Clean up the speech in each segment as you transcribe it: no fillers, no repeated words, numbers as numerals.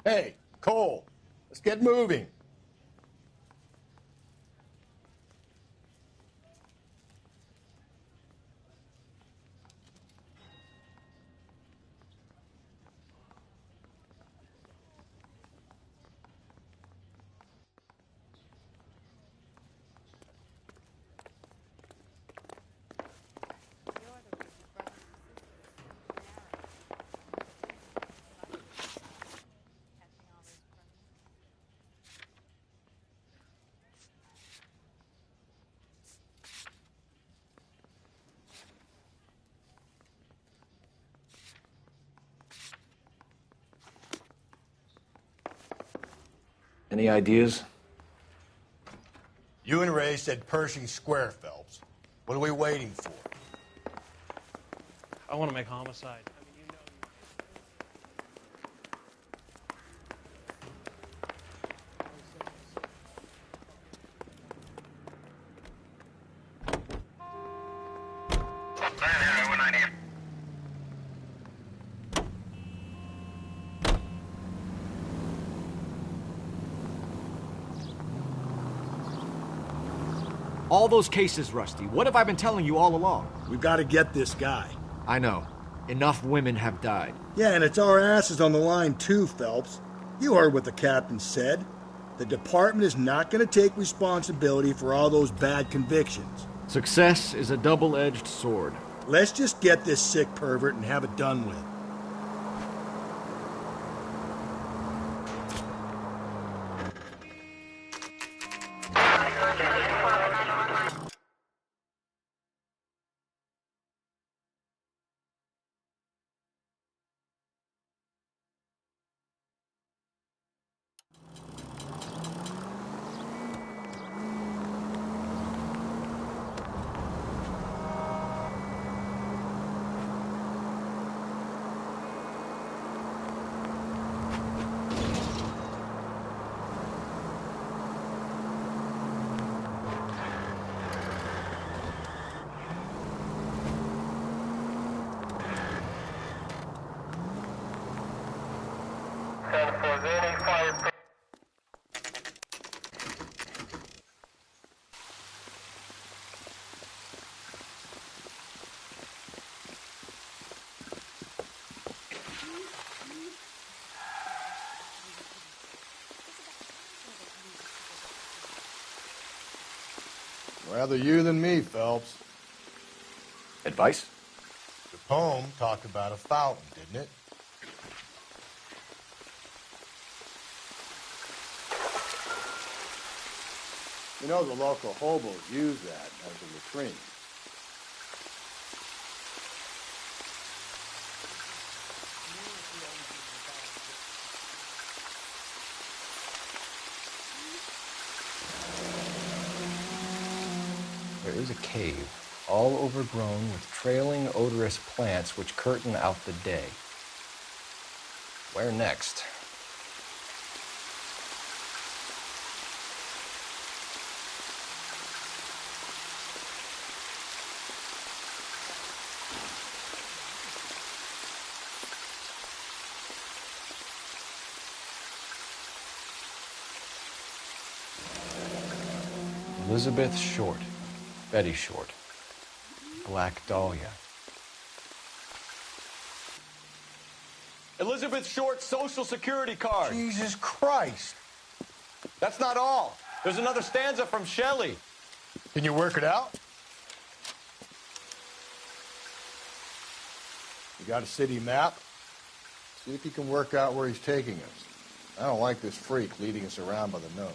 Hey, Cole, let's get moving. Any ideas? You and Ray said Pershing Square, Phelps. What are we waiting for? I want to make homicide. All those cases, Rusty. What have I been telling you all along? We've got to get this guy. I know. Enough women have died. Yeah, and it's our asses on the line too, Phelps. You heard what the captain said. The department is not going to take responsibility for all those bad convictions. Success is a double-edged sword. Let's just get this sick pervert and have it done with. Rather you than me, Phelps. Advice? The poem talked about a fountain, didn't it? You know the local hobos use that as a latrine. There is a cave, all overgrown with trailing, odorous plants which curtain out the day. Where next? Elizabeth Short, Betty Short, Black Dahlia. Elizabeth Short's Social Security card. Jesus Christ. That's not all. There's another stanza from Shelley. Can you work it out? You got a city map? See if you can work out where he's taking us. I don't like this freak leading us around by the nose.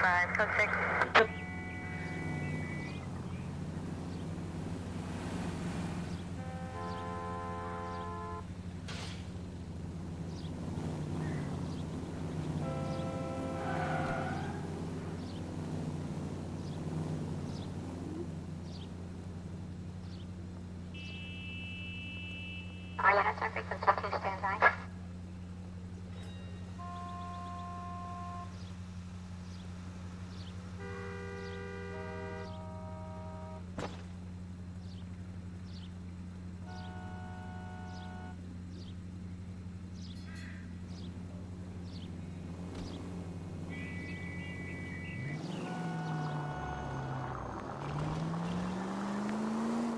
105, code 6. Frequency 2, stand by.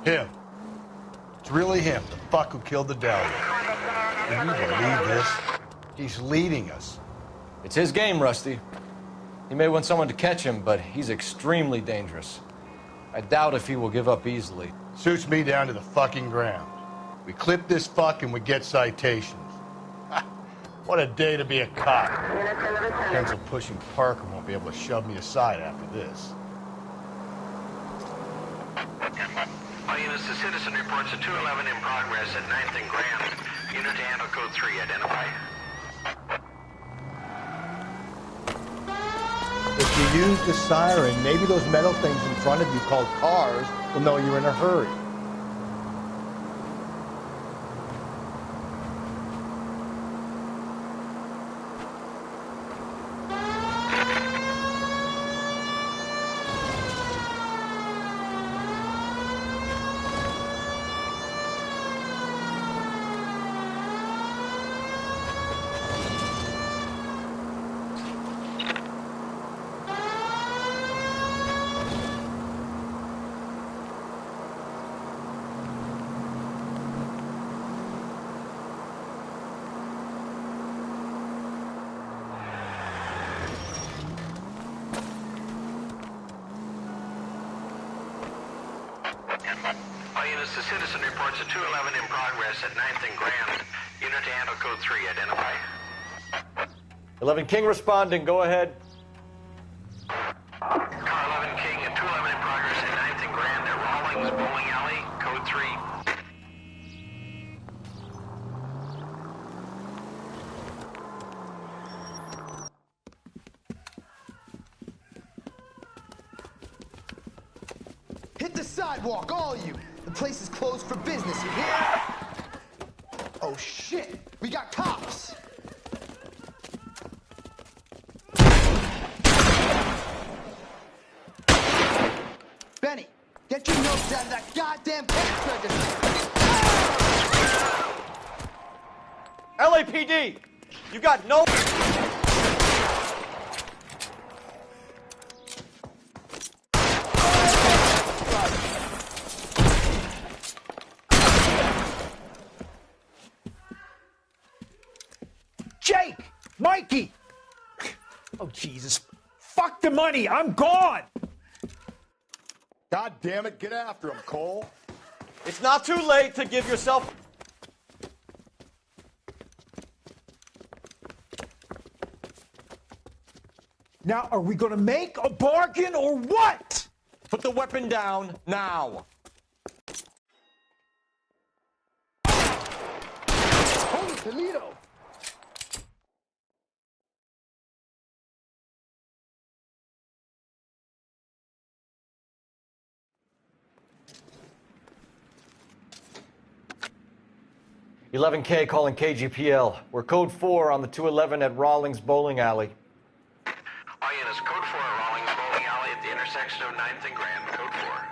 Him. It's really him, the fuck who killed the Delia. Can you believe this? He's leading us. It's his game, Rusty. He may want someone to catch him, but he's extremely dangerous. I doubt if he will give up easily. Suits me down to the fucking ground. We clip this fuck and we get citations. What a day to be a cop. Pencil-pushing Parker won't be able to shove me aside after this. All units, the citizen reports a 211 in progress at 9th and Grand. Unit to handle code 3, identify. If you use the siren, maybe those metal things in front of you called cars will know you're in a hurry. All units, the citizen reports a 211 in progress at 9th and Grand. Unit to handle code 3, identify. 11 King responding, go ahead. Car 11 King, a 211 in progress at 9th and Grand at Rawlings Bowling Alley, code 3. Hit the sidewalk, all of you! The place is closed for business, you hear? Oh shit! We got cops! Benny, get your notes out of that goddamn cash register! LAPD, you got no... Jake! Mikey! Oh, Jesus. Fuck the money. I'm gone. God damn it, get after him, Cole. It's not too late to give yourself... Now, are we going to make a bargain or what? Put the weapon down now. Holy Toledo! $11K calling KGPL. We're code 4 on the 211 at Rawlings Bowling Alley. All units, code 4 at Rawlings Bowling Alley at the intersection of 9th and Grand, code 4.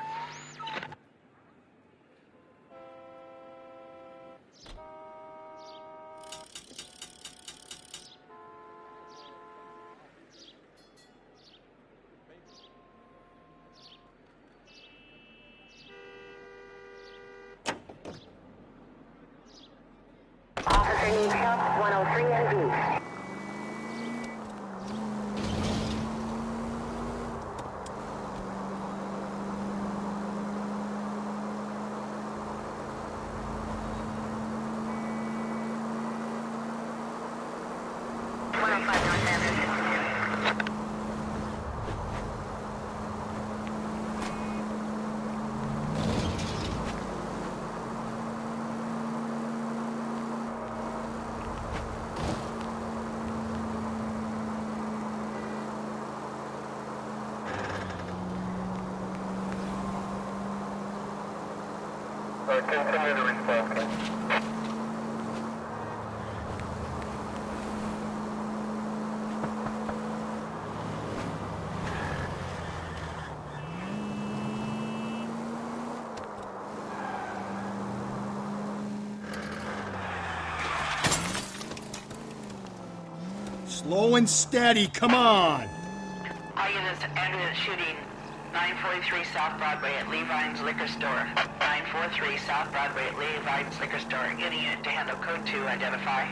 Officer needs help, 103 NV. Continue to respond. Slow and steady, come on! All units, ambulance shooting 943 South Broadway at Levine's Liquor Store. 943 South Broadway at Levine's Liquor Store. Any unit to handle code 2, identify.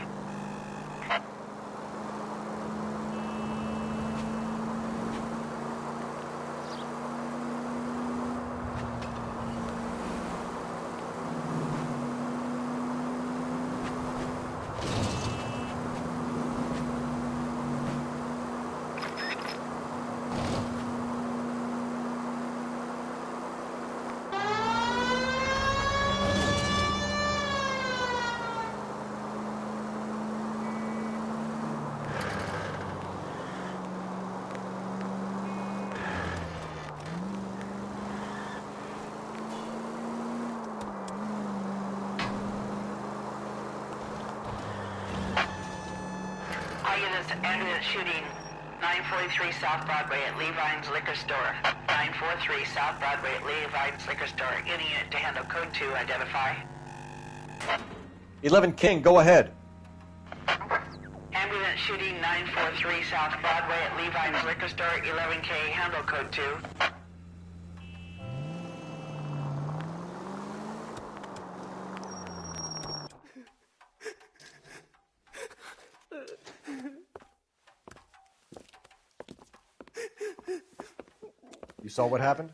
Ambulance shooting 943 South Broadway at Levine's Liquor Store. 943 South Broadway at Levine's Liquor Store. Any unit to handle code 2, identify. 11 King, go ahead. Ambulance shooting 943 South Broadway at Levine's Liquor Store. 11K, handle code 2. You saw what happened?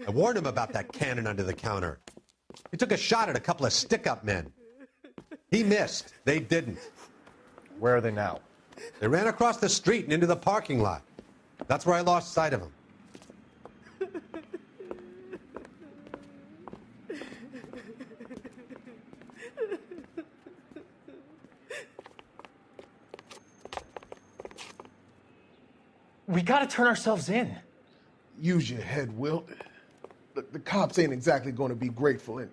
I warned him about that cannon under the counter. He took a shot at a couple of stick-up men. He missed. They didn't. Where are they now? They ran across the street and into the parking lot. That's where I lost sight of them. We gotta turn ourselves in. Use your head, Wilt. Look, the cops ain't exactly going to be grateful, and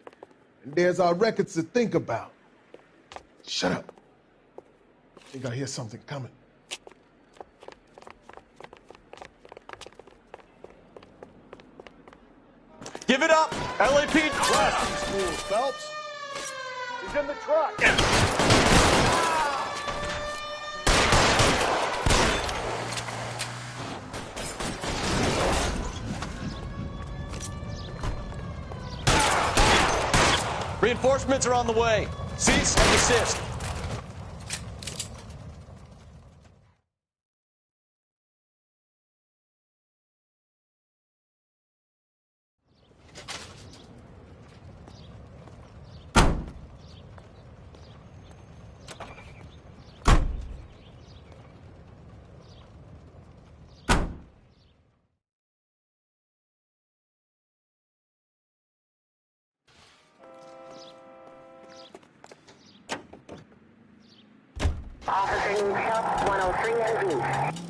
there's our records to think about. Shut up. I think I hear something coming. Give it up! LAPD! Blast these fools, Phelps. He's in the truck. Reinforcements are on the way. Cease and desist. Officer needs help, 103 NV.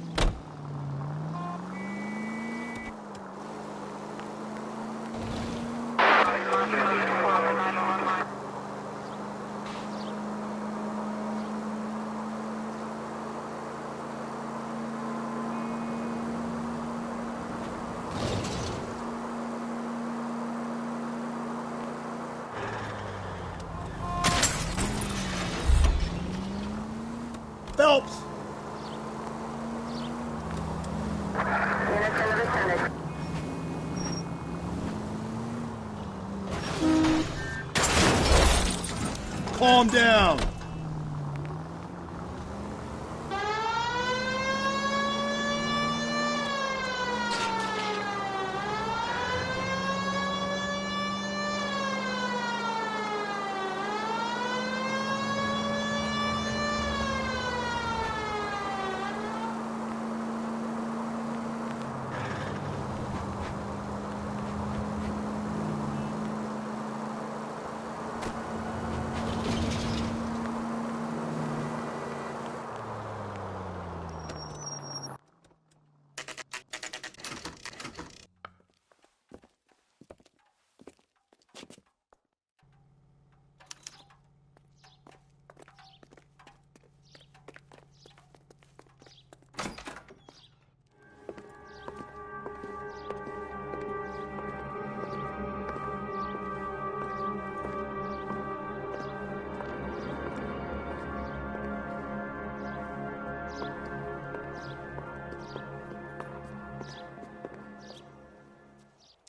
Phelps! Units in the vicinity. Calm down.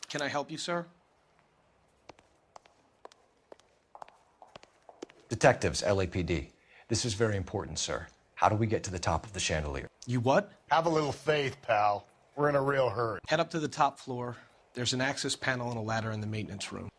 Can I help you, sir? Detectives, LAPD. This is very important, sir. How do we get to the top of the chandelier? You what? Have a little faith, pal. We're in a real hurry. Head up to the top floor. There's an access panel and a ladder in the maintenance room.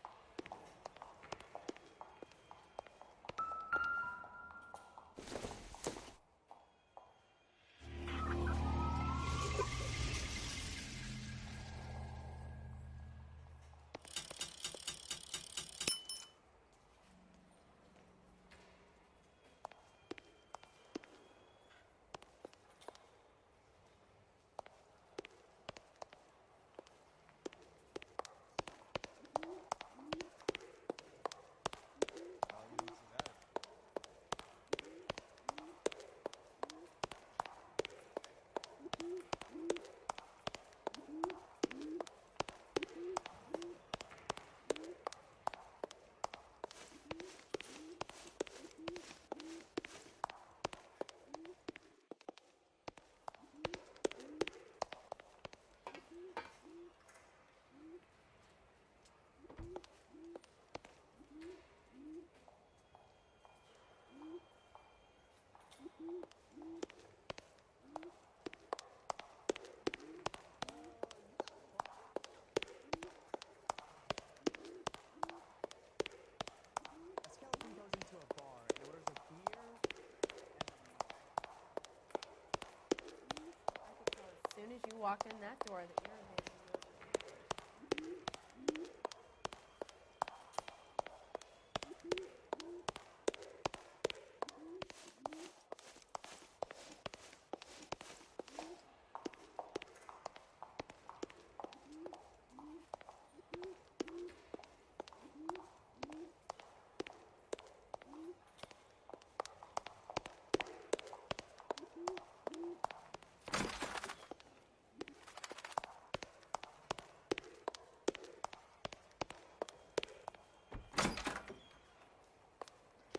As soon as you walk in that door that you're amazing.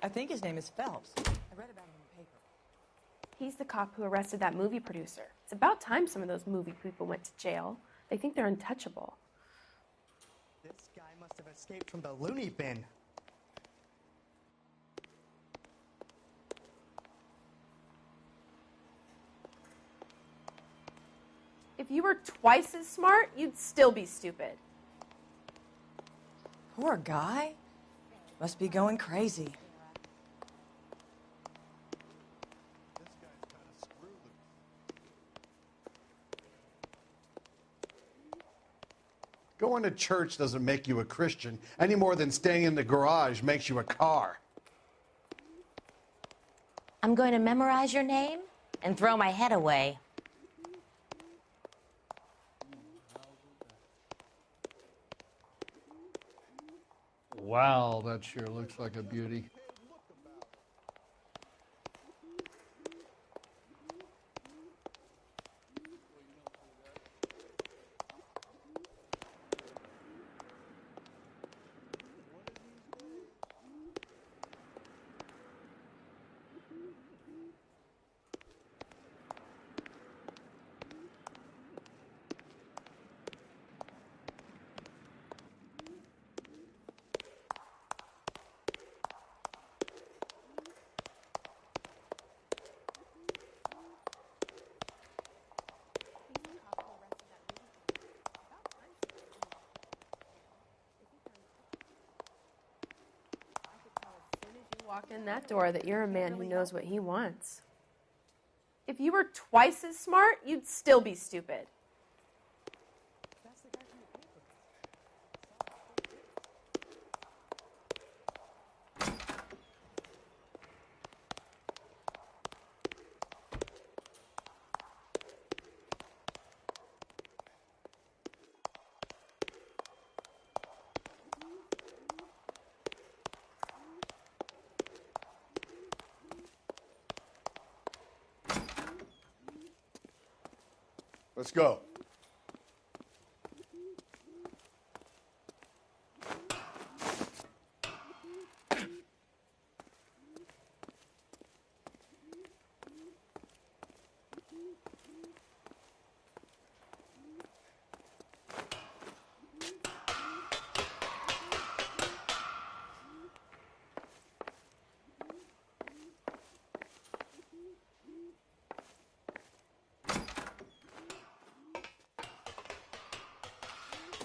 I think his name is Phelps. I read about him in the paper. He's the cop who arrested that movie producer. It's about time some of those movie people went to jail. They think they're untouchable. This guy must have escaped from the loony bin. If you were twice as smart, you'd still be stupid. Poor guy. Must be going crazy. Going to church doesn't make you a Christian any more than staying in the garage makes you a car. I'm going to memorize your name and throw my head away. Wow, that sure looks like a beauty. Walk in that door that you're a man who knows what he wants. If you were twice as smart, you'd still be stupid. Let's go.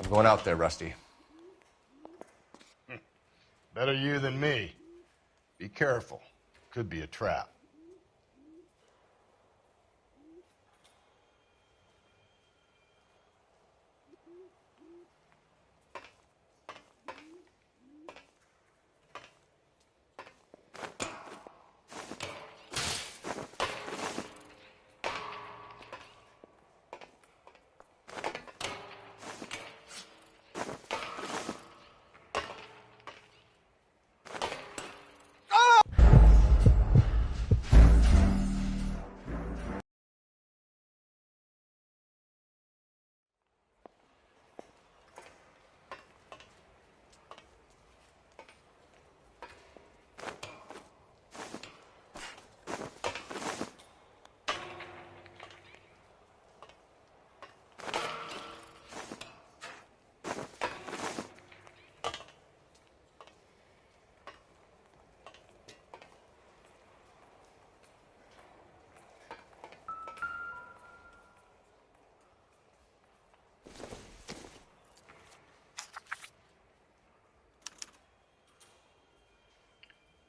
I'm going out there, Rusty. Better you than me. Be careful. Could be a trap.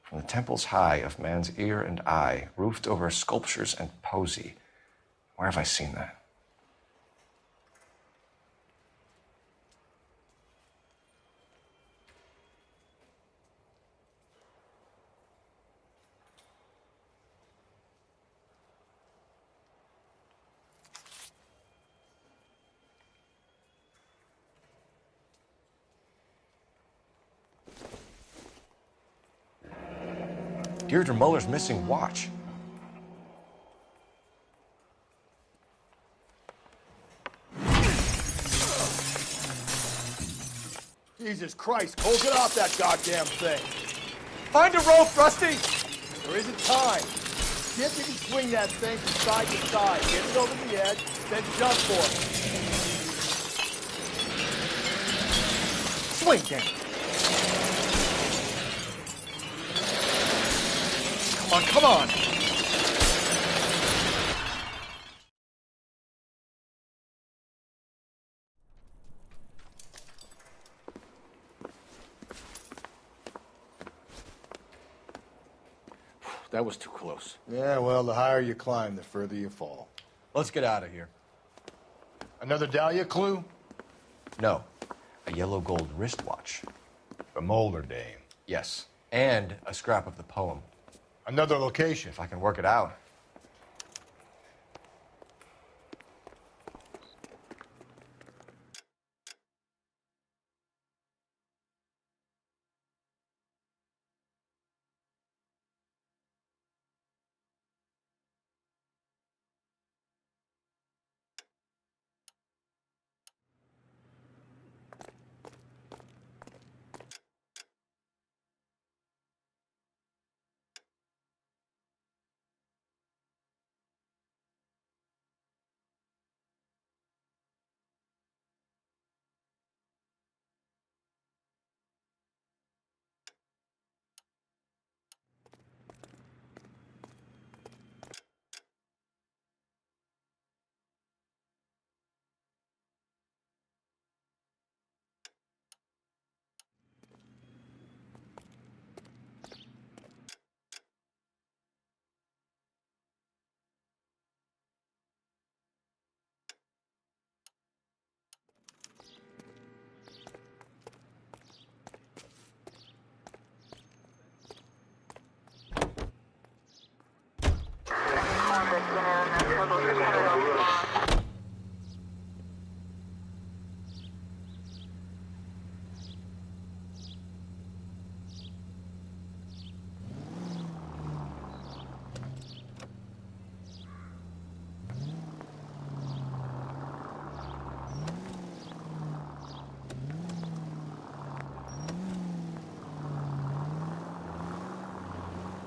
From the temples high of man's ear and eye, roofed over sculptures and poesy. Where have I seen that? Deirdre Muller's missing watch. Jesus Christ, Cole, get off that goddamn thing. Find a rope, Rusty! There isn't time. See if you can swing that thing from side to side. Get it over the edge, then jump for it. Swing, Dan. Come on, come on! That was too close. Yeah, well, the higher you climb, the further you fall. Let's get out of here. Another Dahlia clue? No. A yellow gold wristwatch. From Mulder Dame. Yes. And a scrap of the poem. Another location. If I can work it out.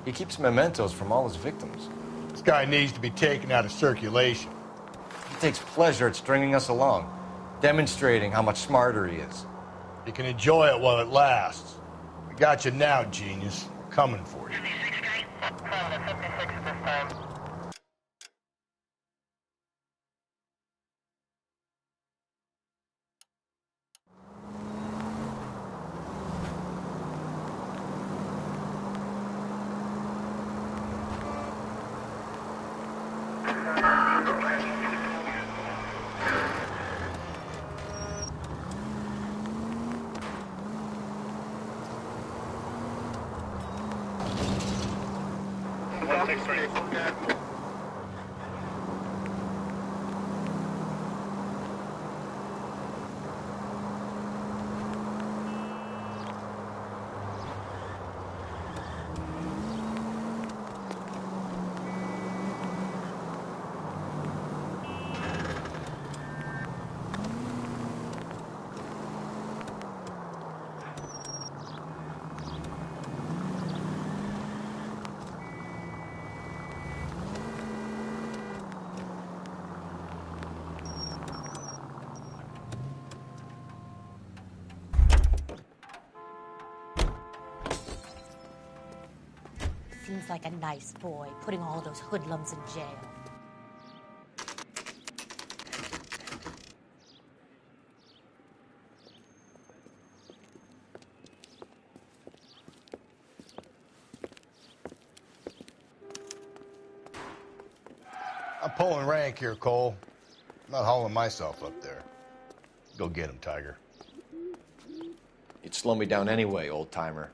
He keeps mementos from all his victims. This guy needs to be taken out of circulation. He takes pleasure at stringing us along, demonstrating how much smarter he is. You can enjoy it while it lasts. We got you now, genius. We're coming for you. Seems like a nice boy, putting all of those hoodlums in jail. I'm pulling rank here, Cole. I'm not hauling myself up there. Go get him, Tiger. You'd slow me down anyway, old-timer.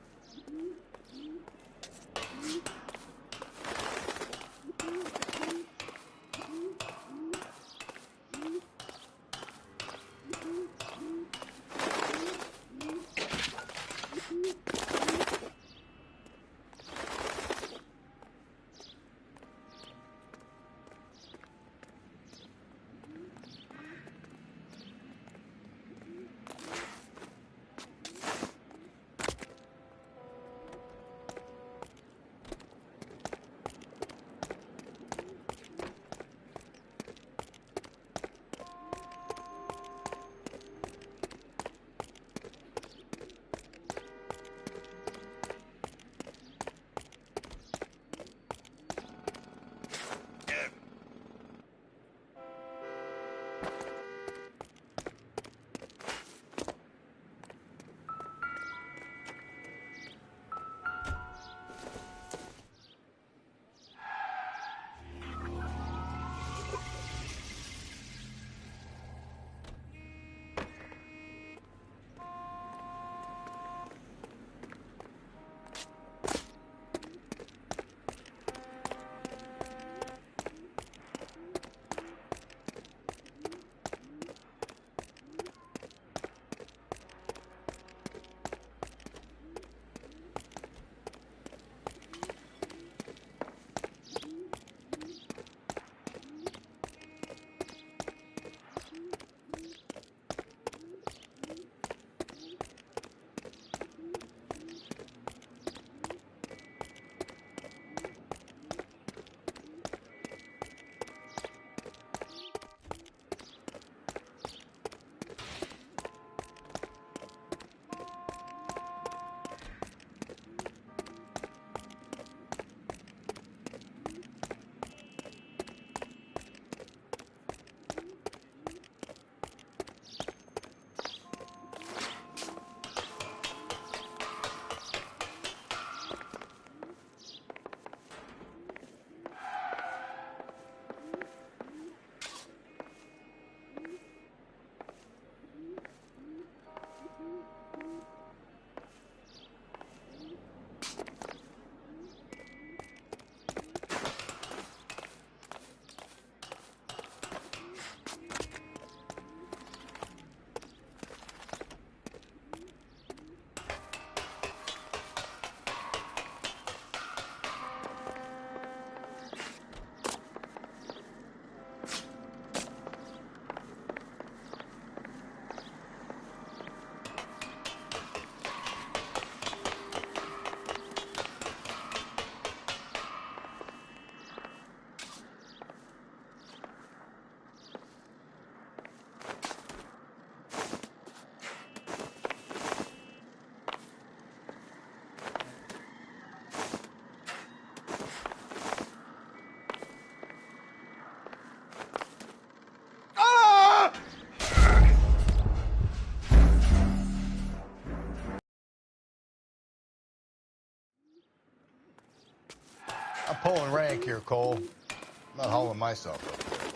I'm pulling rank here, Cole. I'm not hauling myself up there.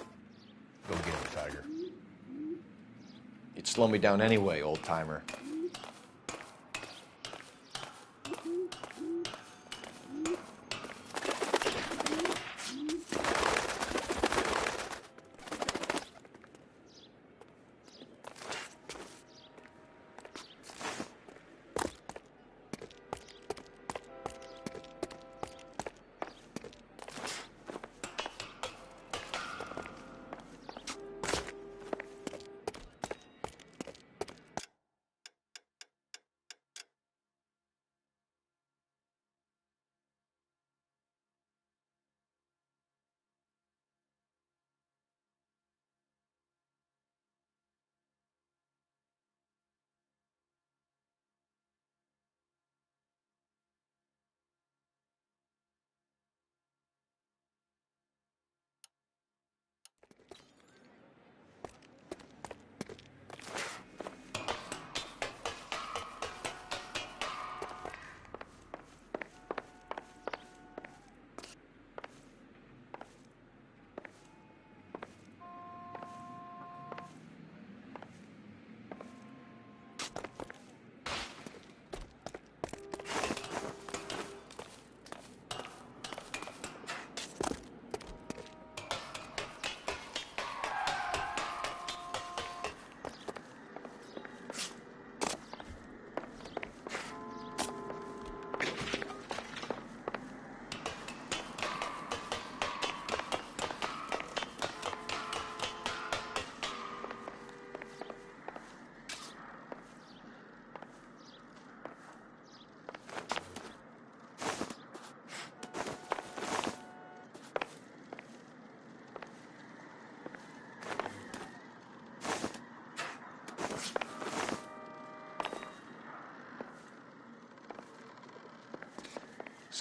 Go get him, Tiger. You'd slow me down anyway, old-timer.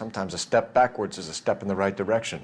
Sometimes a step backwards is a step in the right direction.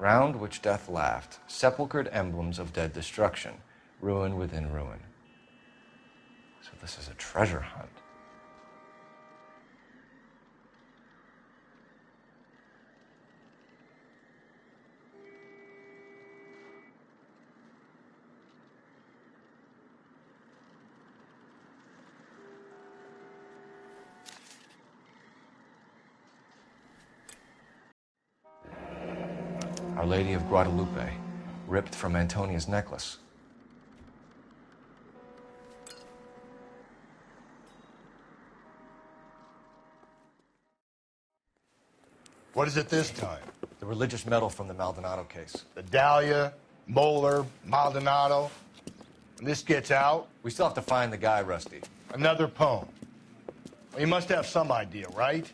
Round which death laughed, sepulchred emblems of dead destruction, ruin within ruin. So this is a treasure hunt. Our Lady of Guadalupe, ripped from Antonia's necklace. What is it this time? The religious medal from the Maldonado case. The Dahlia, Moeller, Maldonado. When this gets out... We still have to find the guy, Rusty. Another poem. Well, you must have some idea, right?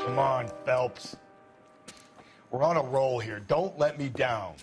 Come on, Phelps. We're on a roll here. Don't let me down.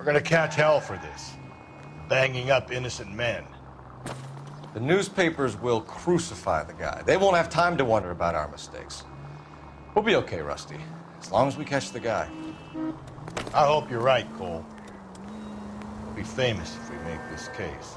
We're gonna catch hell for this. Banging up innocent men. The newspapers will crucify the guy. They won't have time to wonder about our mistakes. We'll be okay, Rusty, as long as we catch the guy. I hope you're right, Cole. We'll be famous if we make this case.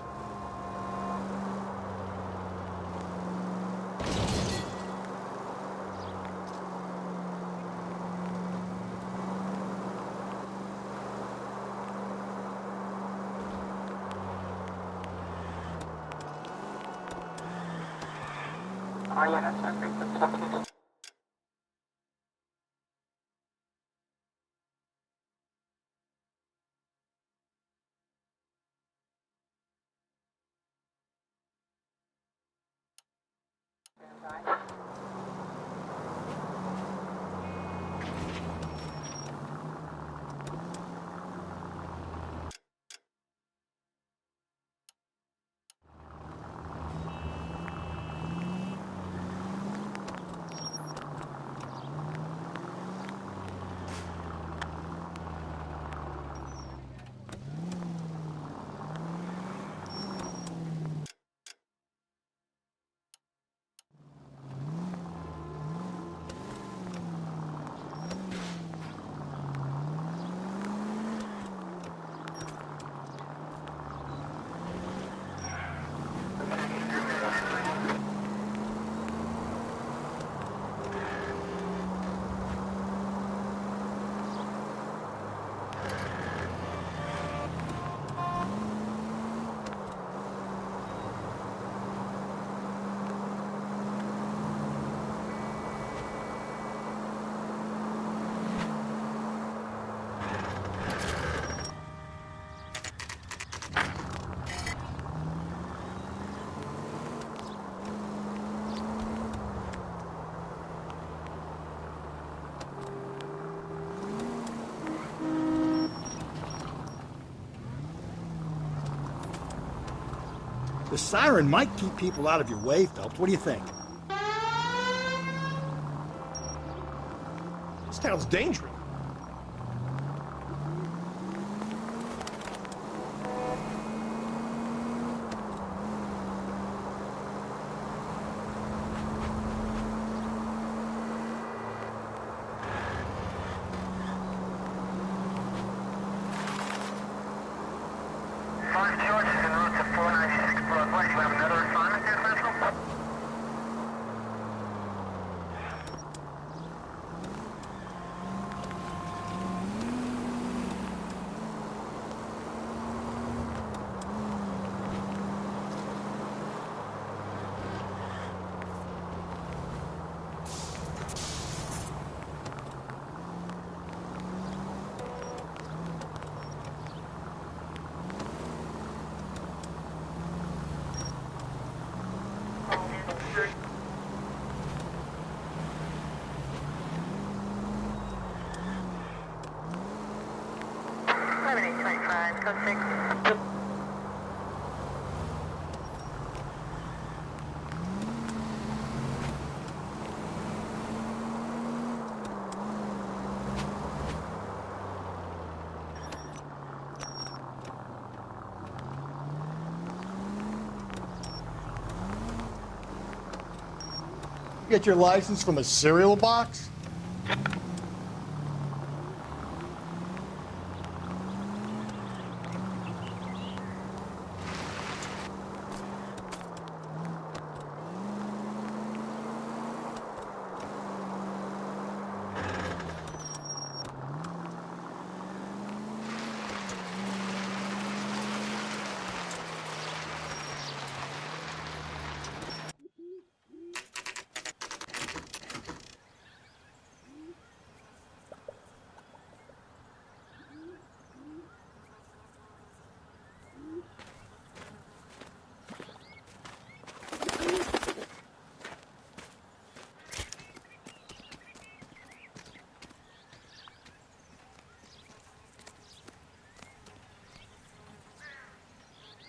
The siren might keep people out of your way, Phelps. What do you think? This town's dangerous. Get your license from a cereal box?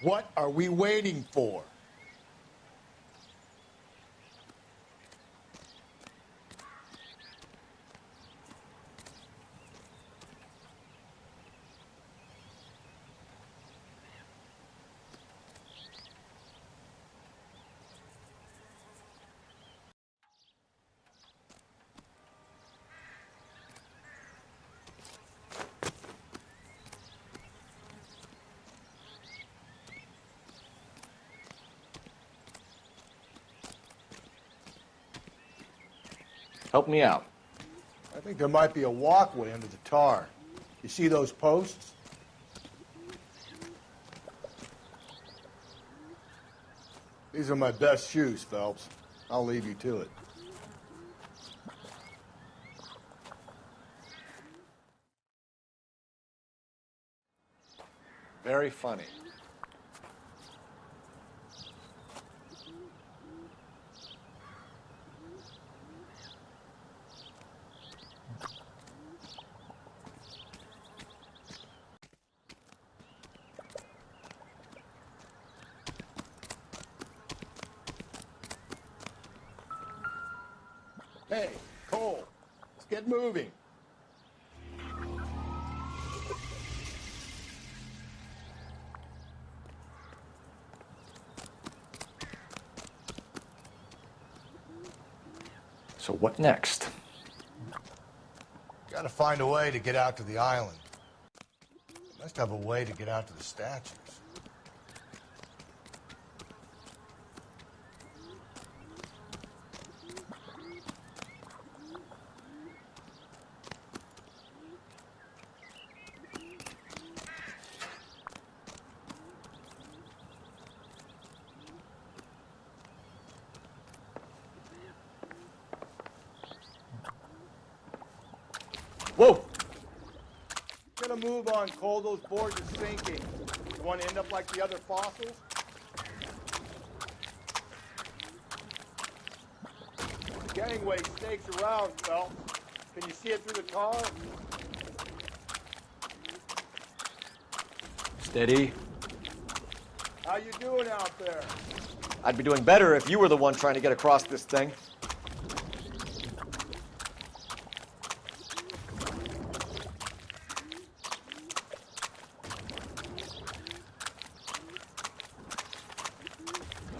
What are we waiting for? Help me out. I think there might be a walkway under the tar. You see those posts? These are my best shoes, Phelps. I'll leave you to it. Very funny. Hey, Cole, let's get moving. So what next? Gotta find a way to get out to the island. Must have a way to get out to the statues. Whoa! Gonna move on, Cole. Those boards are sinking. You want to end up like the other fossils? The gangway snakes around, Phelps. Can you see it through the tar? Steady. How you doing out there? I'd be doing better if you were the one trying to get across this thing.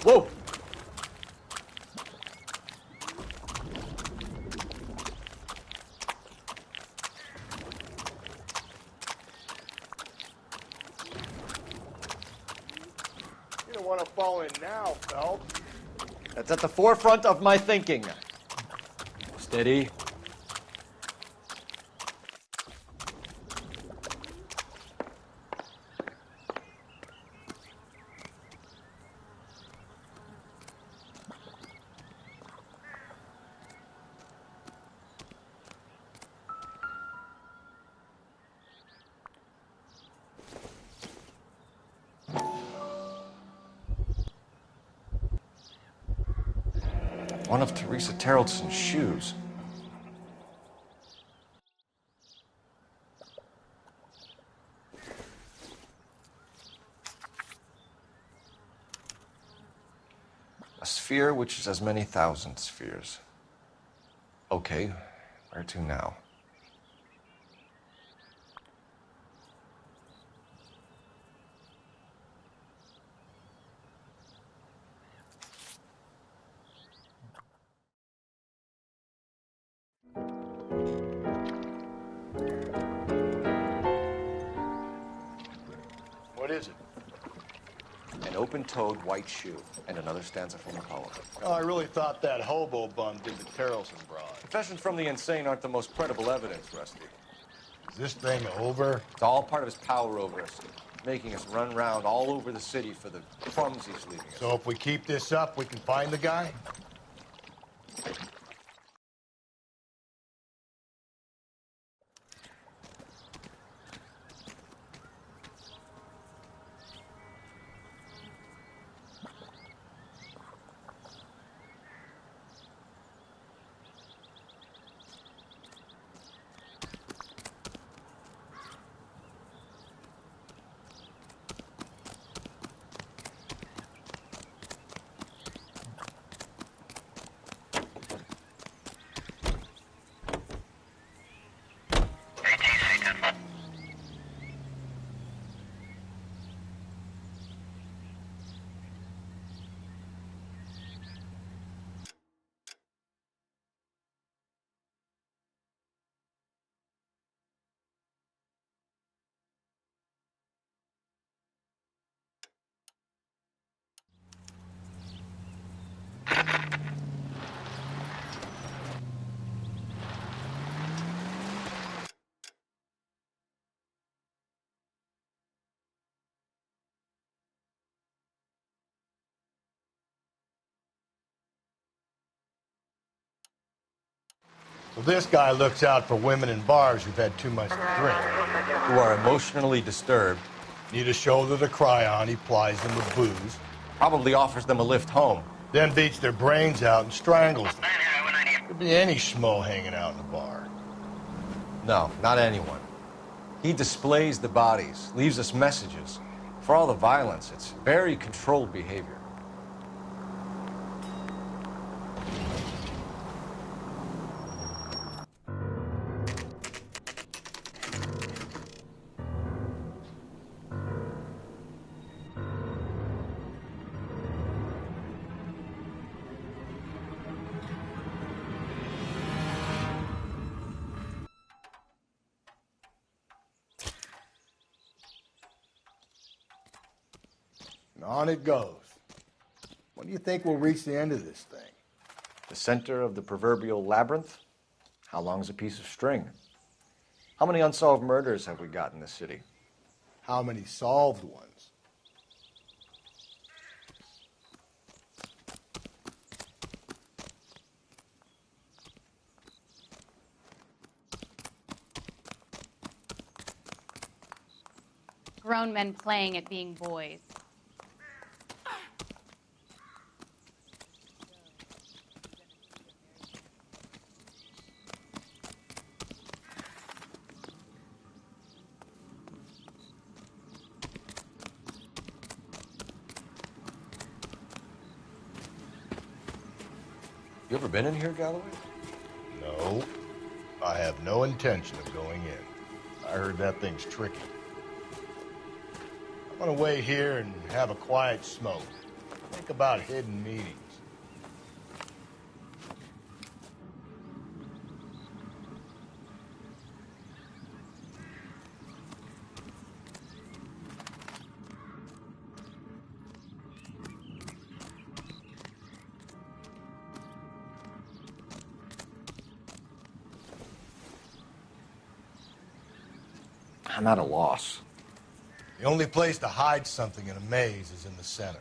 Whoa! You don't want to fall in now, Phelps. That's at the forefront of my thinking. Steady. One of Teresa Terrelson's shoes. A sphere which is as many thousand spheres. Okay, where to now? What is it? An open-toed white shoe and another stanza from the poem. Oh, I really thought that hobo bum did the Terrelson broad. Confessions from the insane aren't the most credible evidence, Rusty. Is this thing over? It's all part of his power over us, making us run around all over the city for the crumbs he's leaving us. So if we keep this up, we can find the guy? Well, this guy looks out for women in bars who've had too much to drink. Who are emotionally disturbed. Need a shoulder to cry on, he plies them with booze. Probably offers them a lift home. Then beats their brains out and strangles them. Could be any schmo hanging out in the bar. No, not anyone. He displays the bodies, leaves us messages. For all the violence, it's very controlled behavior. And on it goes. When do you think we'll reach the end of this thing? The center of the proverbial labyrinth? How long's a piece of string? How many unsolved murders have we got in this city? How many solved ones? Grown men playing at being boys. You ever been in here, Galloway? No. I have no intention of going in. I heard that thing's tricky. I'm gonna wait here and have a quiet smoke. Think about hidden meetings. I'm at a loss. The only place to hide something in a maze is in the center.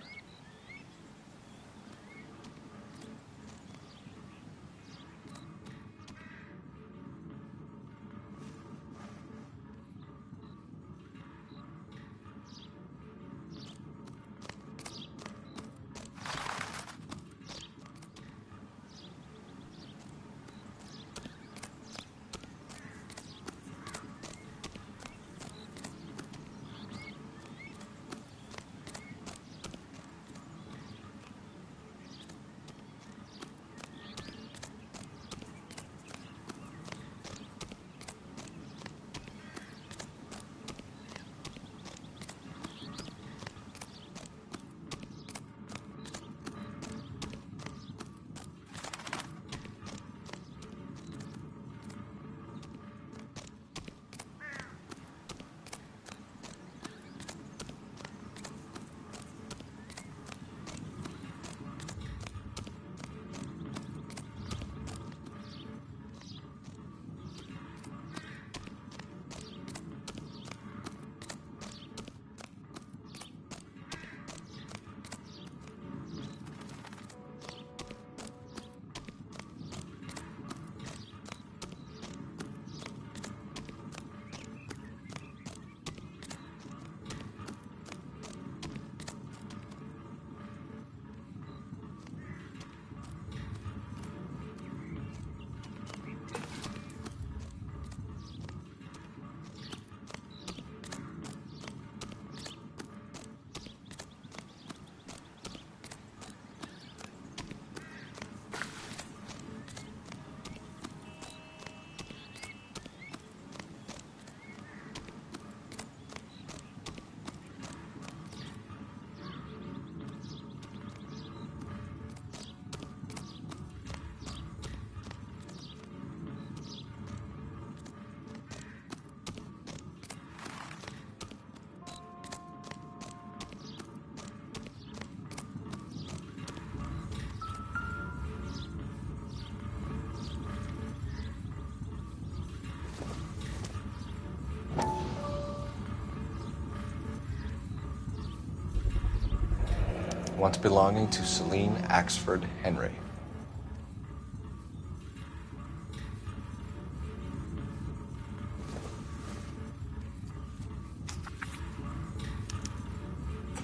Once belonging to Celine Axford Henry.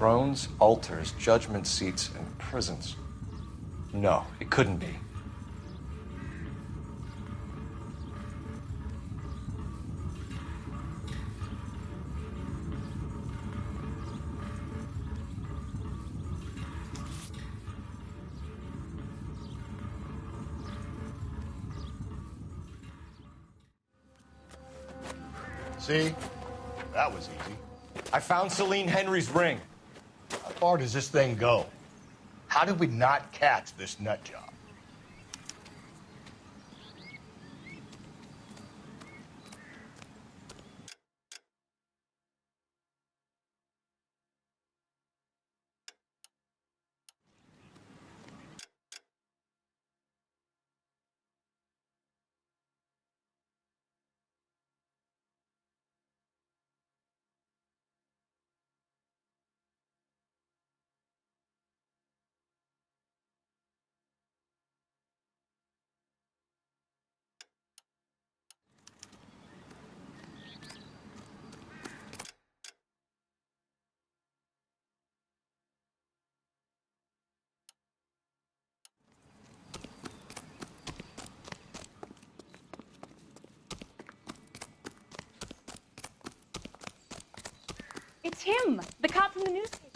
Thrones, altars, judgment seats, and prisons. No, it couldn't be. See? That was easy. I found Celine Henry's ring. How far does this thing go? How did we not catch this nut job? It's him, the cop from the newspaper.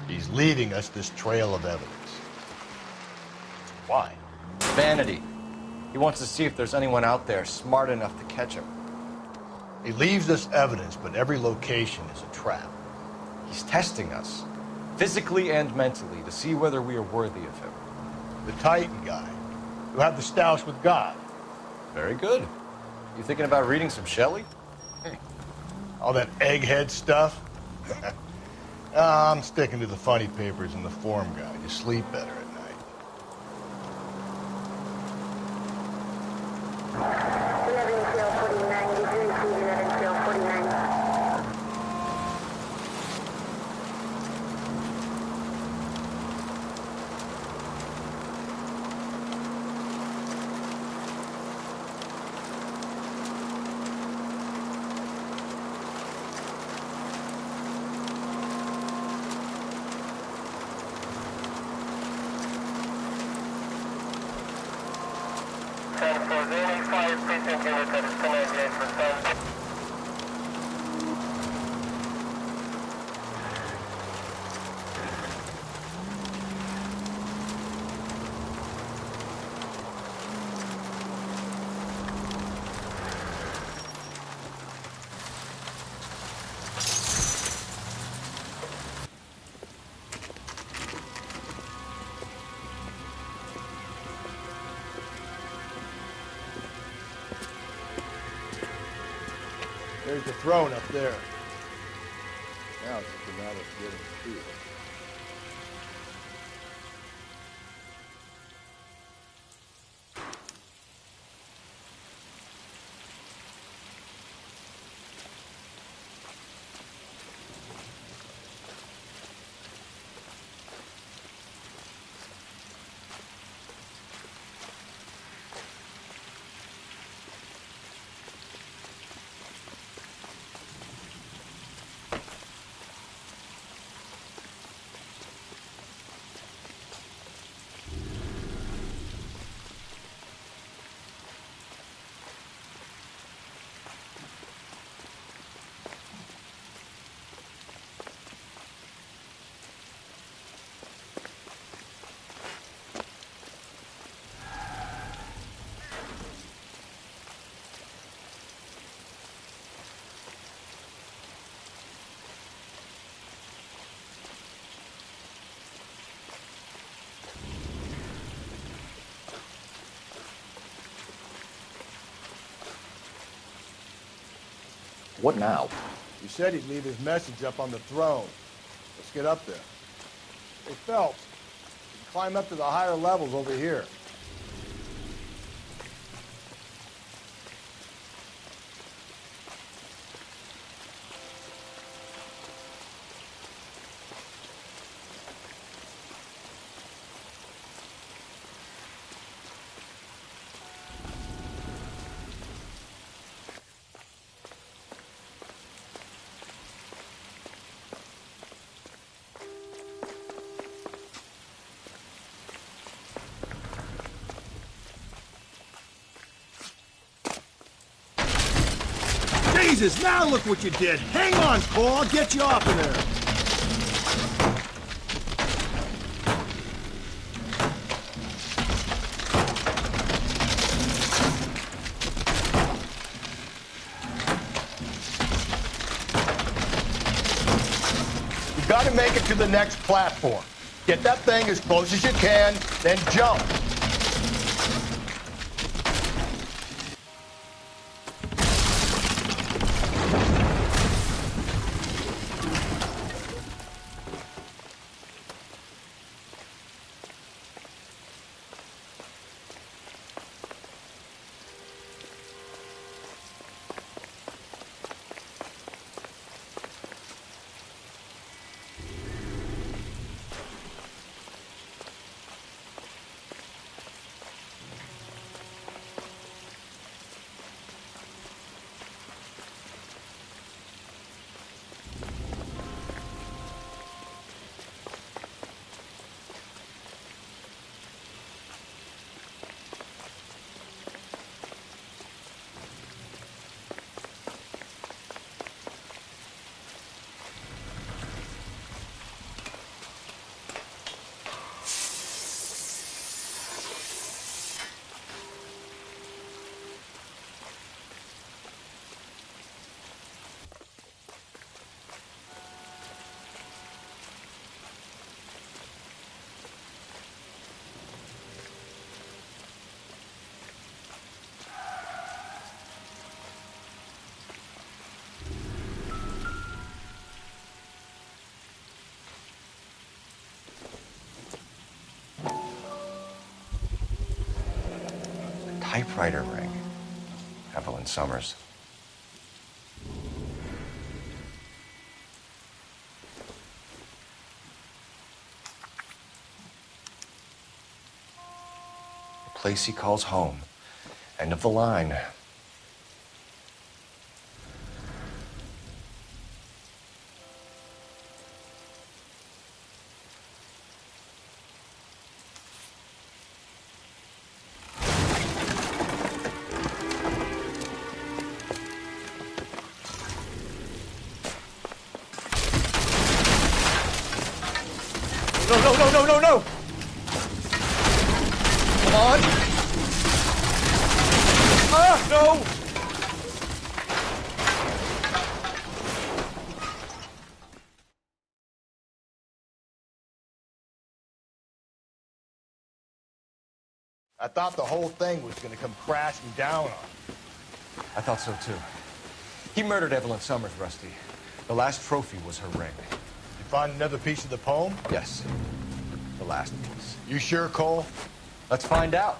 He's leaving us this trail of evidence. Why? Vanity. He wants to see if there's anyone out there smart enough to catch him. He leaves us evidence, but every location is a trap. He's testing us, physically and mentally, to see whether we are worthy of him. The Titan guy, who had the stoush with God. Very good. You thinking about reading some Shelley? Hey, all that egghead stuff? I'm sticking to the funny papers and the form guide. You sleep better at night. 11 till 49 degrees, 11 till 49. There's the throne up there. Now it's just a matter of getting to it. What now? He said he'd leave his message up on the throne. Let's get up there. Hey, Phelps, you can climb up to the higher levels over here. Jesus, now look what you did. Hang on, Cole. I'll get you off of there. You gotta make it to the next platform. Get that thing as close as you can, then jump. Typewriter ring. Evelyn Summers. The place he calls home. End of the line. No! Come on! Ah, no! I thought the whole thing was gonna come crashing down on him. I thought so too. He murdered Evelyn Summers, Rusty. The last trophy was her ring. You find another piece of the poem? Yes. The last piece. You sure, Cole? Let's find out.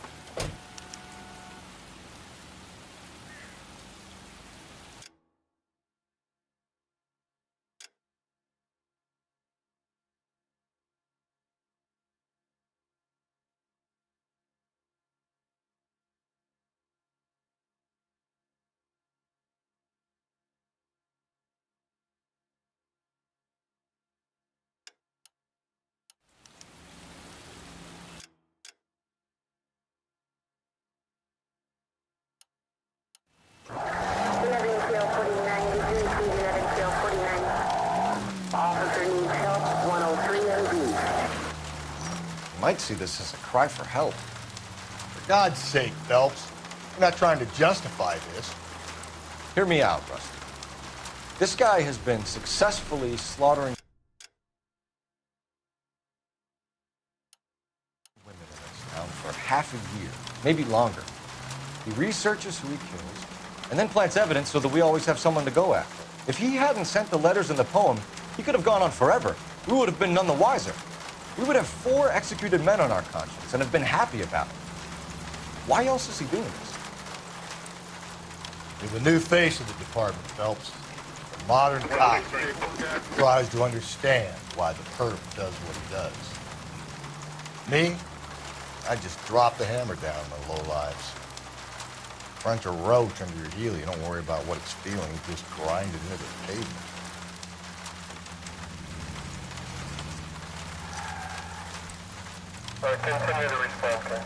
Might see this as a cry for help. For God's sake, Phelps. We're not trying to justify this. Hear me out, Rusty. This guy has been successfully slaughtering women in this town for half a year, maybe longer. He researches who he kills, and then plants evidence so that we always have someone to go after. If he hadn't sent the letters in the poem, he could have gone on forever. We would have been none the wiser. We would have 4 executed men on our conscience and have been happy about it. Why else is he doing this? You're the new face of the department, Phelps. The modern cop tries to understand why the perp does what he does. Me? I just drop the hammer down on the lowlives. Crunch a roach under your heel. You don't worry about what it's feeling. You just grind it into the pavement. Continue the response, sir.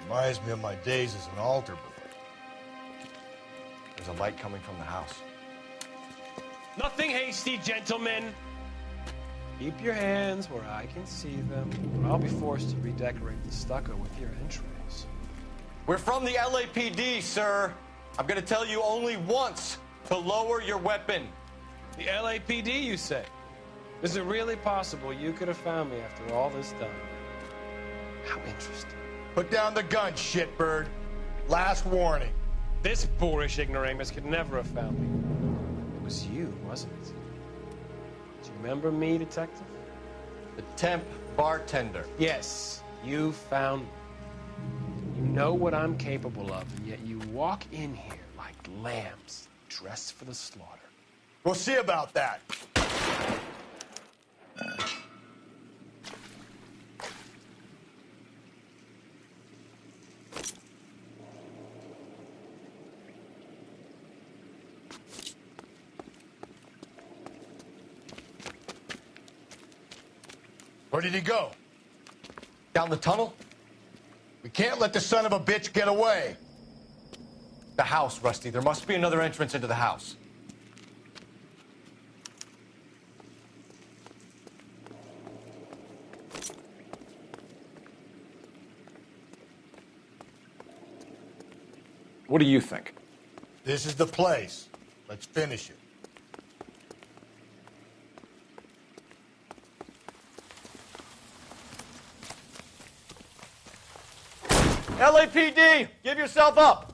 Reminds me of my days as an altar boy. There's a light coming from the house. Nothing hasty, gentlemen. Keep your hands where I can see them, or I'll be forced to redecorate the stucco with your entries. We're from the LAPD, sir. I'm gonna tell you only once to lower your weapon. The LAPD, you say? Is it really possible you could have found me after all this time? How interesting. Put down the gun, shitbird. Last warning. This boorish ignoramus could never have found me. It was you, wasn't it? Do you remember me, detective? The temp bartender. Yes, you found me. You know what I'm capable of, and yet you walk in here like lambs dressed for the slaughter. We'll see about that. Where did he go? Down the tunnel? We can't let the son of a bitch get away. The house, Rusty. There must be another entrance into the house. What do you think? This is the place. Let's finish it. LAPD, give yourself up.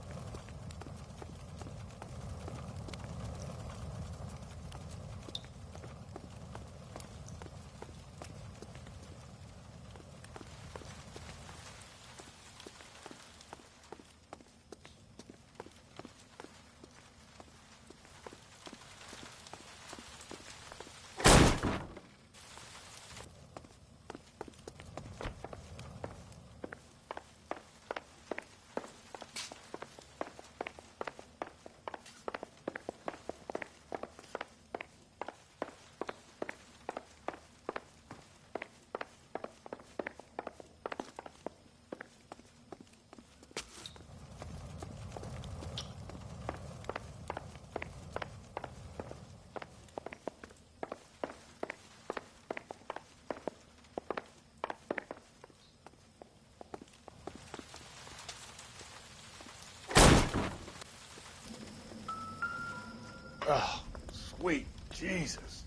Oh, sweet Jesus.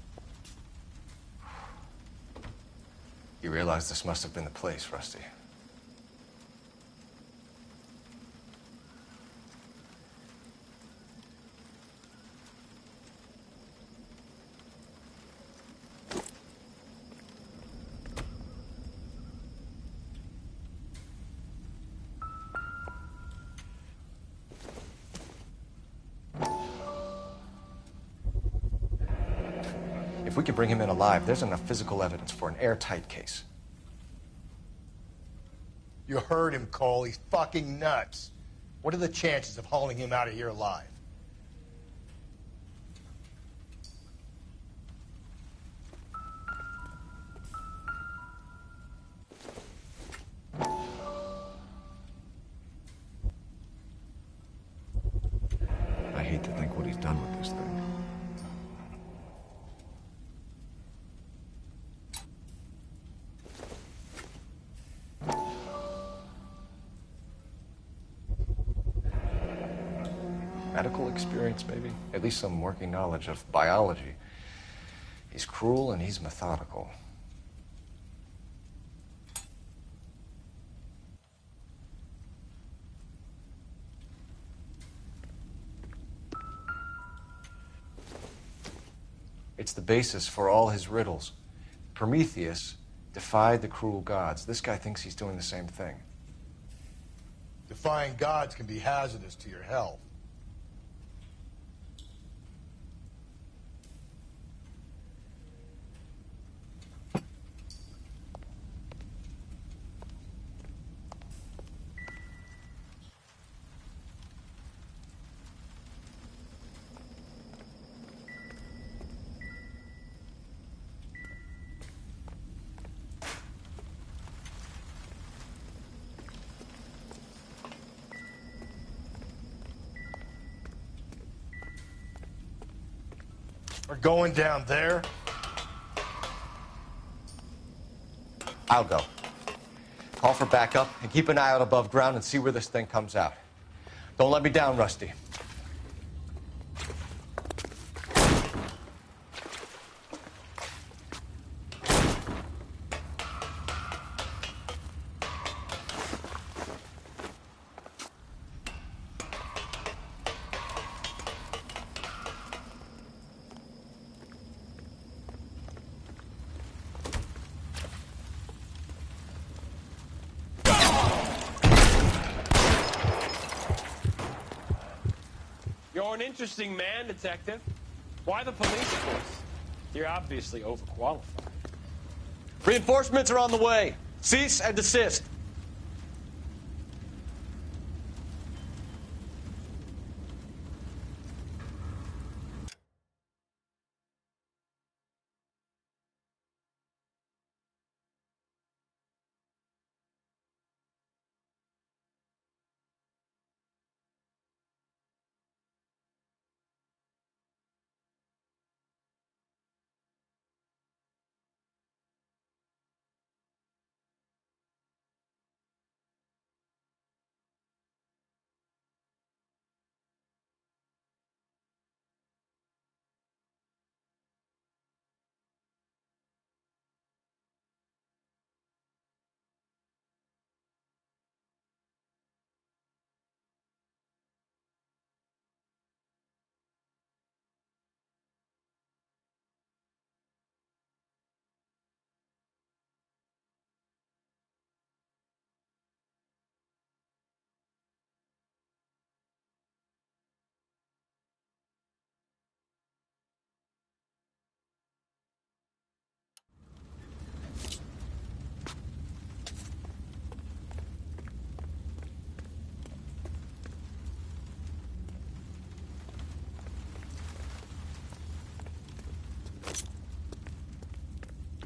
You realize this must have been the place, Rusty. If we could bring him in alive, there's enough physical evidence for an airtight case. You heard him, Cole. He's fucking nuts. What are the chances of hauling him out of here alive? I hate to think what he's done with this thing. Medical experience, maybe? At least some working knowledge of biology. He's cruel and he's methodical. It's the basis for all his riddles. Prometheus defied the cruel gods. This guy thinks he's doing the same thing. Defying gods can be hazardous to your health. We're going down there? I'll go. Call for backup and keep an eye out above ground and see where this thing comes out. Don't let me down, Rusty. You're an interesting man, Detective. Why the police force? You're obviously overqualified. Reinforcements are on the way. Cease and desist.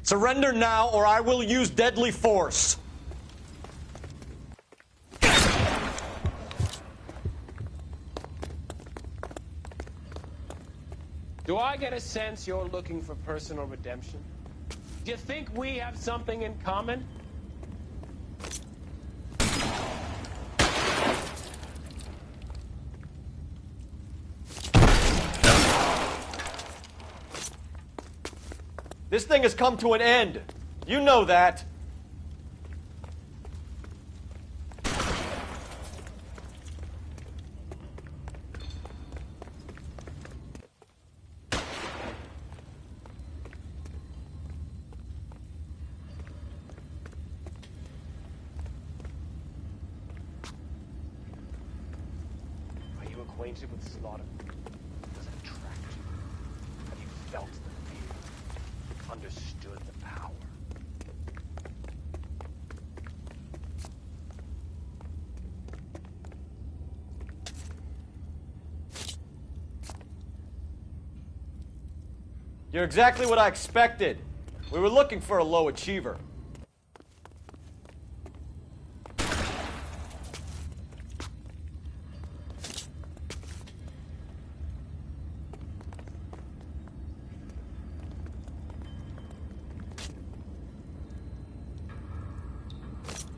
Surrender now, or I will use deadly force. Do I get a sense you're looking for personal redemption? Do you think we have something in common? This thing has come to an end. You know that. acquainted with slaughter? Does it attract you? Have you felt the fear? Understood the power? You're exactly what I expected. We were looking for a low achiever.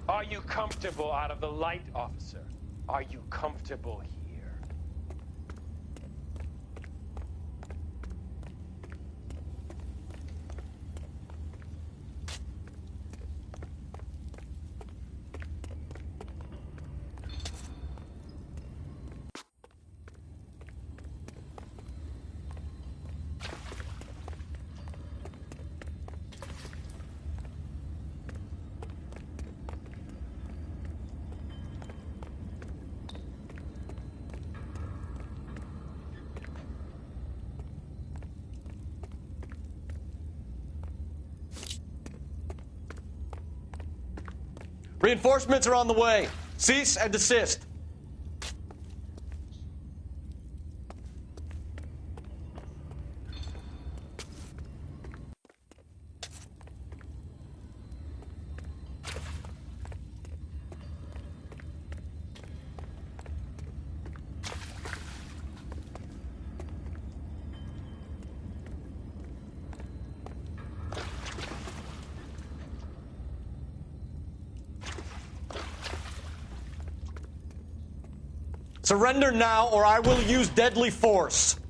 Are you comfortable out of the light, officer? Are you comfortable here? Reinforcements are on the way. Cease and desist. Surrender now, or I will use deadly force.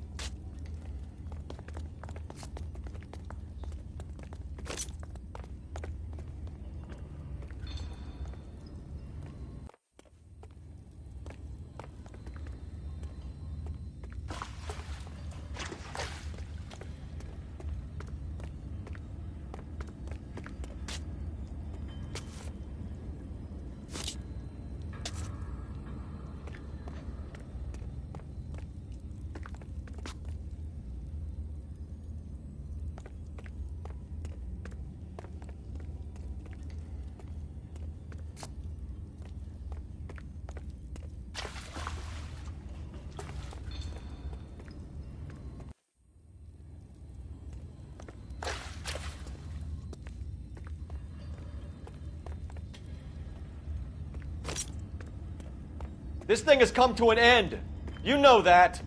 This thing has come to an end. You know that.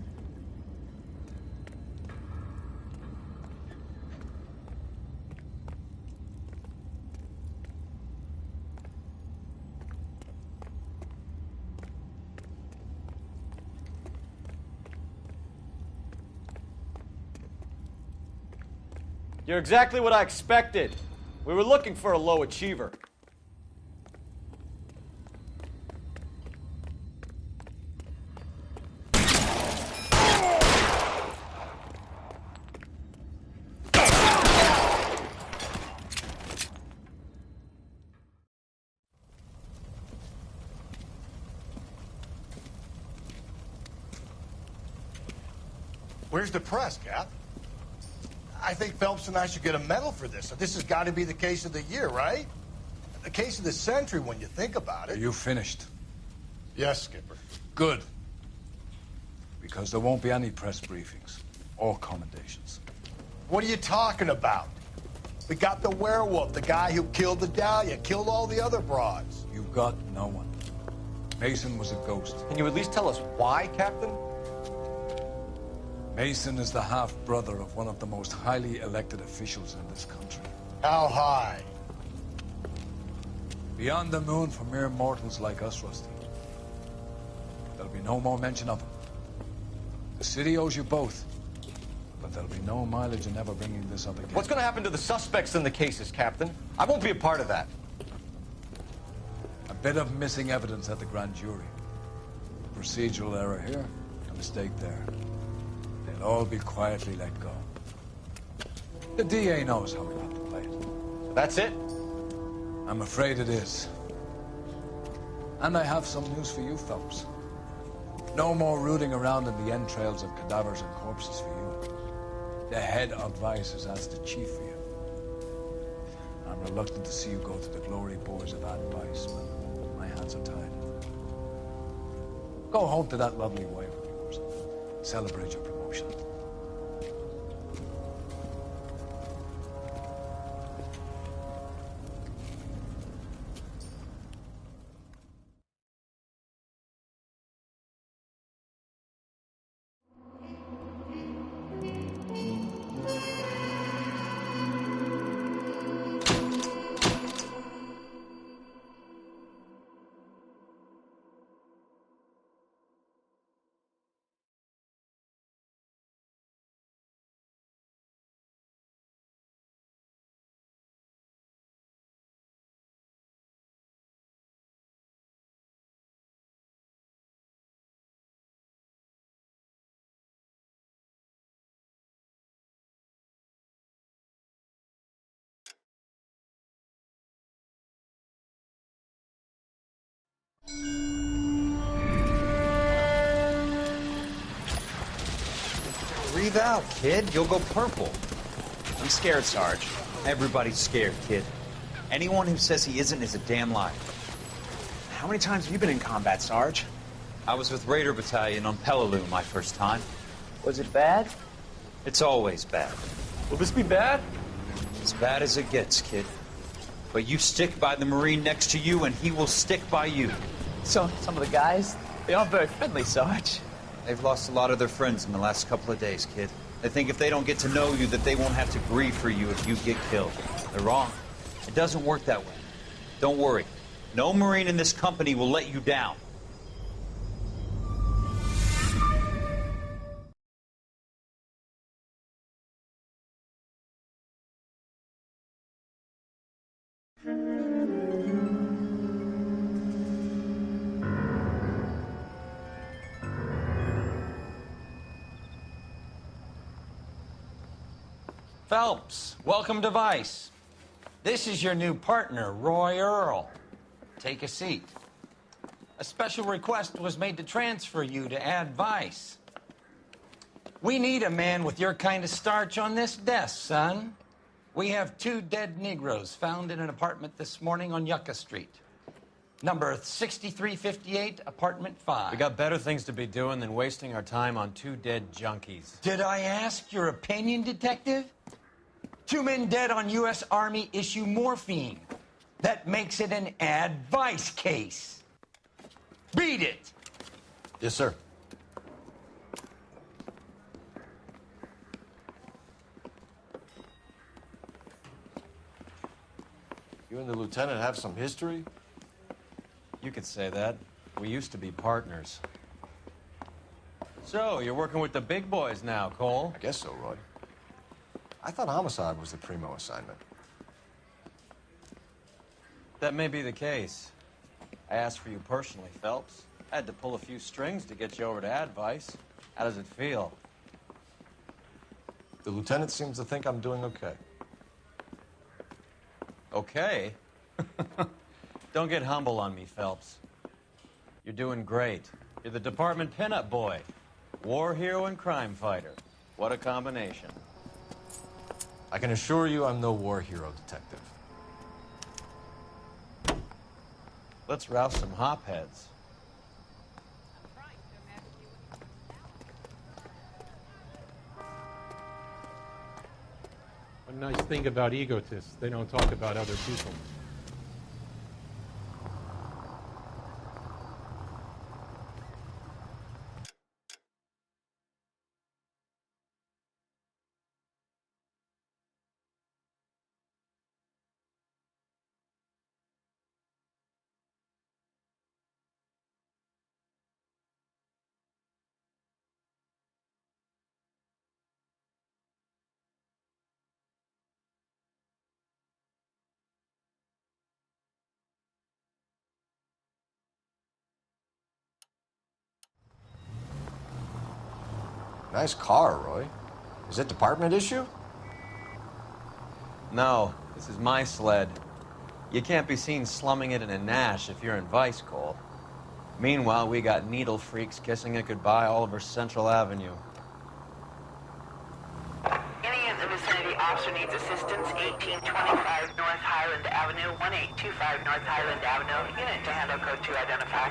You're exactly what I expected. We were looking for a low achiever. Where's the press, Cap? I think Phelps and I should get a medal for this. This has got to be the case of the year, right? The case of the century when you think about it. Are you finished? Yes, Skipper. Good. Because there won't be any press briefings or commendations. What are you talking about? We got the werewolf, the guy who killed the Dahlia, killed all the other broads. You got no one. Mason was a ghost. Can you at least tell us why, Captain? Mason is the half-brother of one of the most highly elected officials in this country. How high? Beyond the moon for mere mortals like us, Rusty. There'll be no more mention of him. The city owes you both. But there'll be no mileage in ever bringing this up again. What's going to happen to the suspects in the cases, Captain? I won't be a part of that. A bit of missing evidence at the grand jury. A procedural error here, a mistake there. They'll all be quietly let go. The DA knows how we have to play it. That's it? I'm afraid it is. And I have some news for you, Phelps. No more rooting around in the entrails of cadavers and corpses for you. The head of Vice has asked the chief for you. I'm reluctant to see you go to the glory boards of advice, but my hands are tied. Go home to that lovely wife of yours. Celebrate your promotion. Breathe out, kid. You'll go purple. I'm scared, Sarge. Everybody's scared, kid. Anyone who says he isn't is a damn liar. How many times have you been in combat, Sarge? I was with Raider Battalion on Peleliu my first time. Was it bad? It's always bad. Will this be bad? As bad as it gets, kid. But you stick by the Marine next to you, and he will stick by you. So, some of the guys, they aren't very friendly, Sarge. They've lost a lot of their friends in the last couple of days, kid. They think if they don't get to know you, that they won't have to grieve for you if you get killed. They're wrong. It doesn't work that way. Don't worry. No Marine in this company will let you down. Phelps, welcome to Vice. This is your new partner, Roy Earl. Take a seat. A special request was made to transfer you to Ad Vice. We need a man with your kind of starch on this desk, son. We have 2 dead Negroes found in an apartment this morning on Yucca Street. Number 6358, apartment 5. We got better things to be doing than wasting our time on 2 dead junkies. Did I ask your opinion, detective? 2 men dead on U.S. Army issue morphine. That makes it an advice case. Beat it! Yes, sir. You and the lieutenant have some history? You could say that. We used to be partners. So, you're working with the big boys now, Cole? I guess so, Roy. I thought homicide was the primo assignment. That may be the case. I asked for you personally, Phelps. I had to pull a few strings to get you over to Advice. How does it feel? The lieutenant seems to think I'm doing okay. Okay? Don't get humble on me, Phelps. You're doing great. You're the department pinup boy. War hero and crime fighter. What a combination. I can assure you I'm no war hero, detective. Let's rouse some hopheads. One nice thing about egotists, they don't talk about other people. Nice car, Roy. Is it department issue? No, this is my sled. You can't be seen slumming it in a Nash if you're in Vice, Cole. Meanwhile, we got needle freaks kissing it goodbye all over Central Avenue. Any in the vicinity officer needs assistance, 1825 North Highland Avenue, 1825 North Highland Avenue. Unit to handle code 2 identify.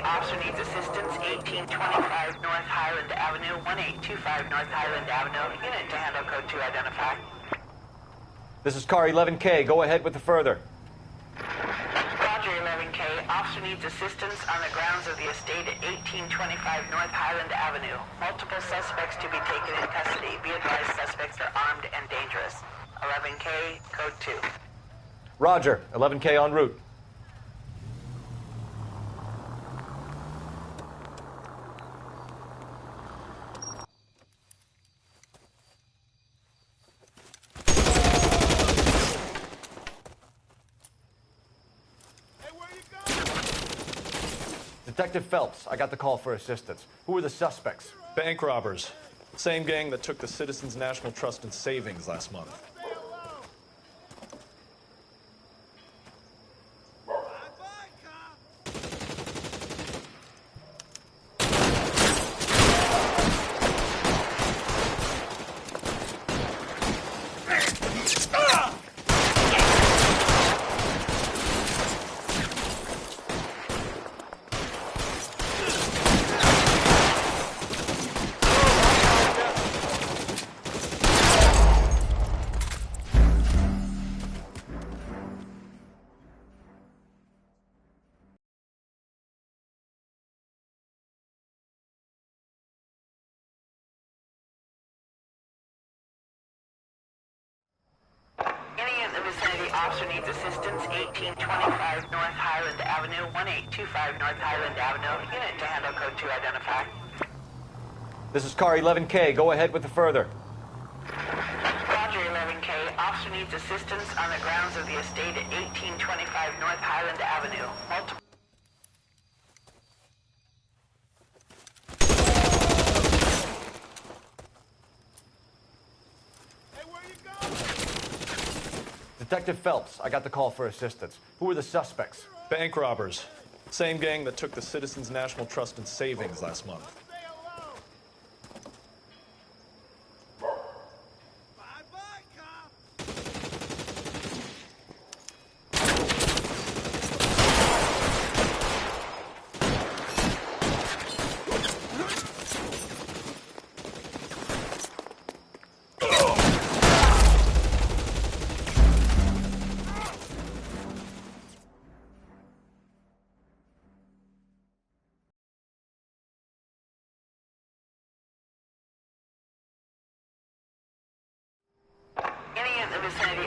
Officer needs assistance, 1825 North Highland Avenue, 1825 North Highland Avenue. Unit to handle code 2 identify. This is car 11K. Go ahead with the further. Roger, 11K. Officer needs assistance on the grounds of the estate at 1825 North Highland Avenue. Multiple suspects to be taken in custody. Be advised, suspects are armed and dangerous. 11K, code 2. Roger. 11K en route. Detective Phelps, I got the call for assistance. Who were the suspects? Bank robbers. Same gang that took the Citizens National Trust and Savings last month. Officer needs assistance, 1825 North Highland Avenue, 1825 North Highland Avenue. Unit to handle code 2 identify. This is car 11K. Go ahead with the further. Roger, 11K. Officer needs assistance on the grounds of the estate at 1825 North Highland Avenue. Multiple... Detective Phelps, I got the call for assistance. Who were the suspects? Bank robbers. Same gang that took the Citizens National Trust and Savings last month.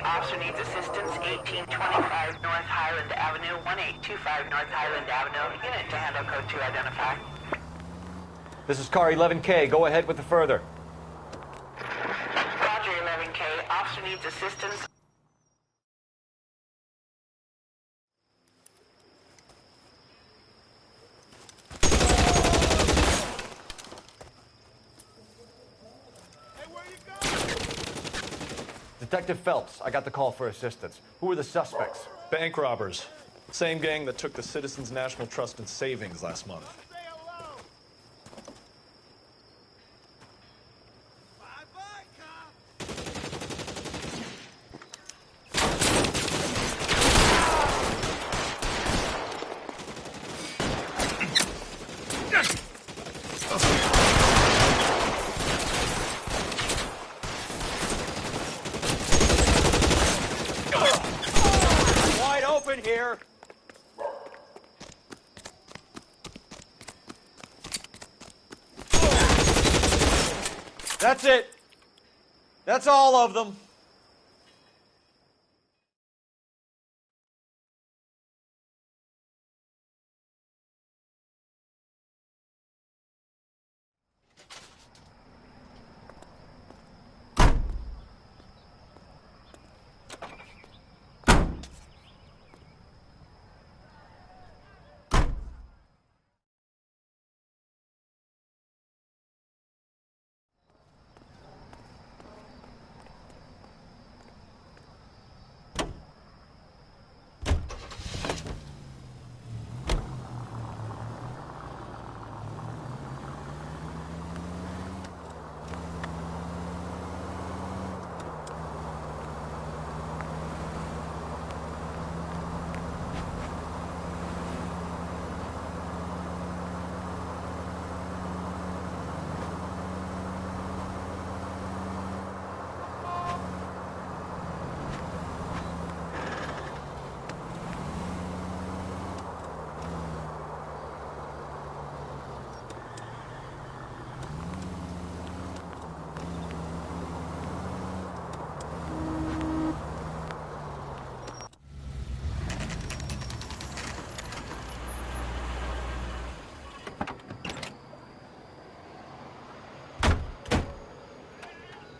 Officer needs assistance, 1825 North Highland Avenue, 1825 North Highland Avenue. Unit to handle code 2 identify. This is car 11K. Go ahead with the further. Roger, 11K. Officer needs assistance. Detective Phelps, I got the call for assistance. Who were the suspects? Bank robbers. Same gang that took the Citizens National Trust and Savings last month. That's it. That's all of them.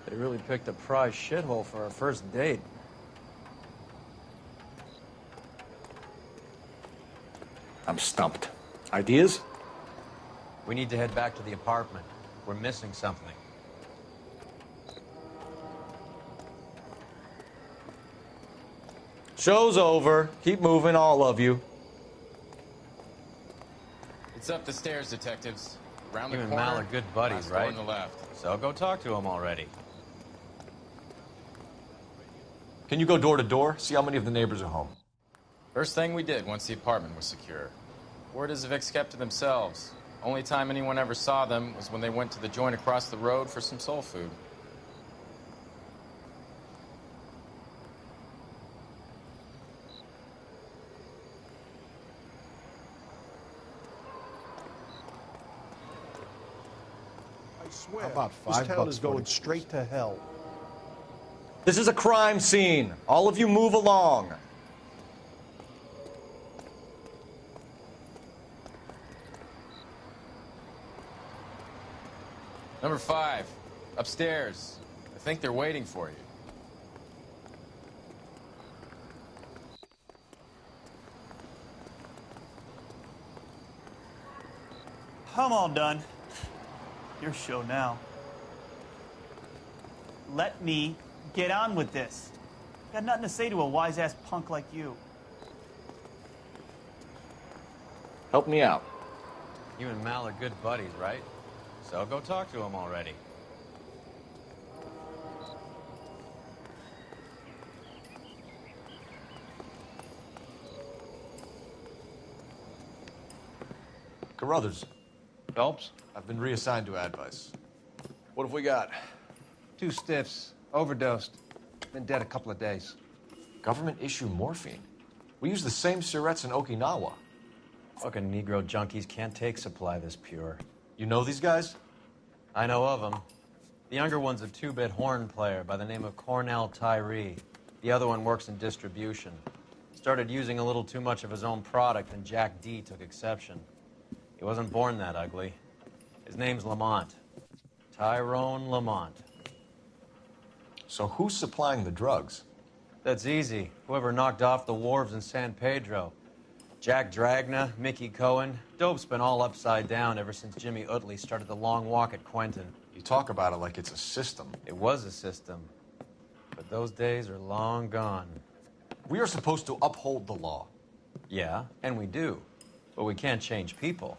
They really picked a prize shithole for our first date. I'm stumped. Ideas? We need to head back to the apartment. We're missing something. Show's over. Keep moving, all of you. It's up the stairs, detectives. Around the You and corner. Mal are good buddies, last door right? on the left. So go talk to him already. Can you go door to door? See how many of the neighbors are home. First thing we did once the apartment was secure. Word is the Vicks kept to themselves. Only time anyone ever saw them was when they went to the joint across the road for some soul food. I swear, How about this $5 town is for going it? straight to hell. This is a crime scene. All of you move along. Number 5, upstairs. I think they're waiting for you. I'm all done. Your show now. Let me get on with this. Got nothing to say to a wise-ass punk like you. Help me out. You and Mal are good buddies, right? So go talk to him already. Carruthers, Phelps? I've been reassigned to Advice. What have we got? 2 stiffs, overdosed, been dead a couple of days. Government issue morphine. We use the same syrettes in Okinawa. Fucking Negro junkies can't take supply this pure. You know these guys? I know of him. The younger one's a 2-bit horn player by the name of Cornell Tyree. The other one works in distribution. Started using a little too much of his own product, and Jack D took exception. He wasn't born that ugly. His name's Lamont. Tyrone Lamont. So who's supplying the drugs? That's easy. Whoever knocked off the wharves in San Pedro. Jack Dragna, Mickey Cohen. Dope's been all upside down ever since Jimmy Utley started the long walk at Quentin. You talk about it like it's a system. It was a system. But those days are long gone. We are supposed to uphold the law. Yeah, and we do. But we can't change people.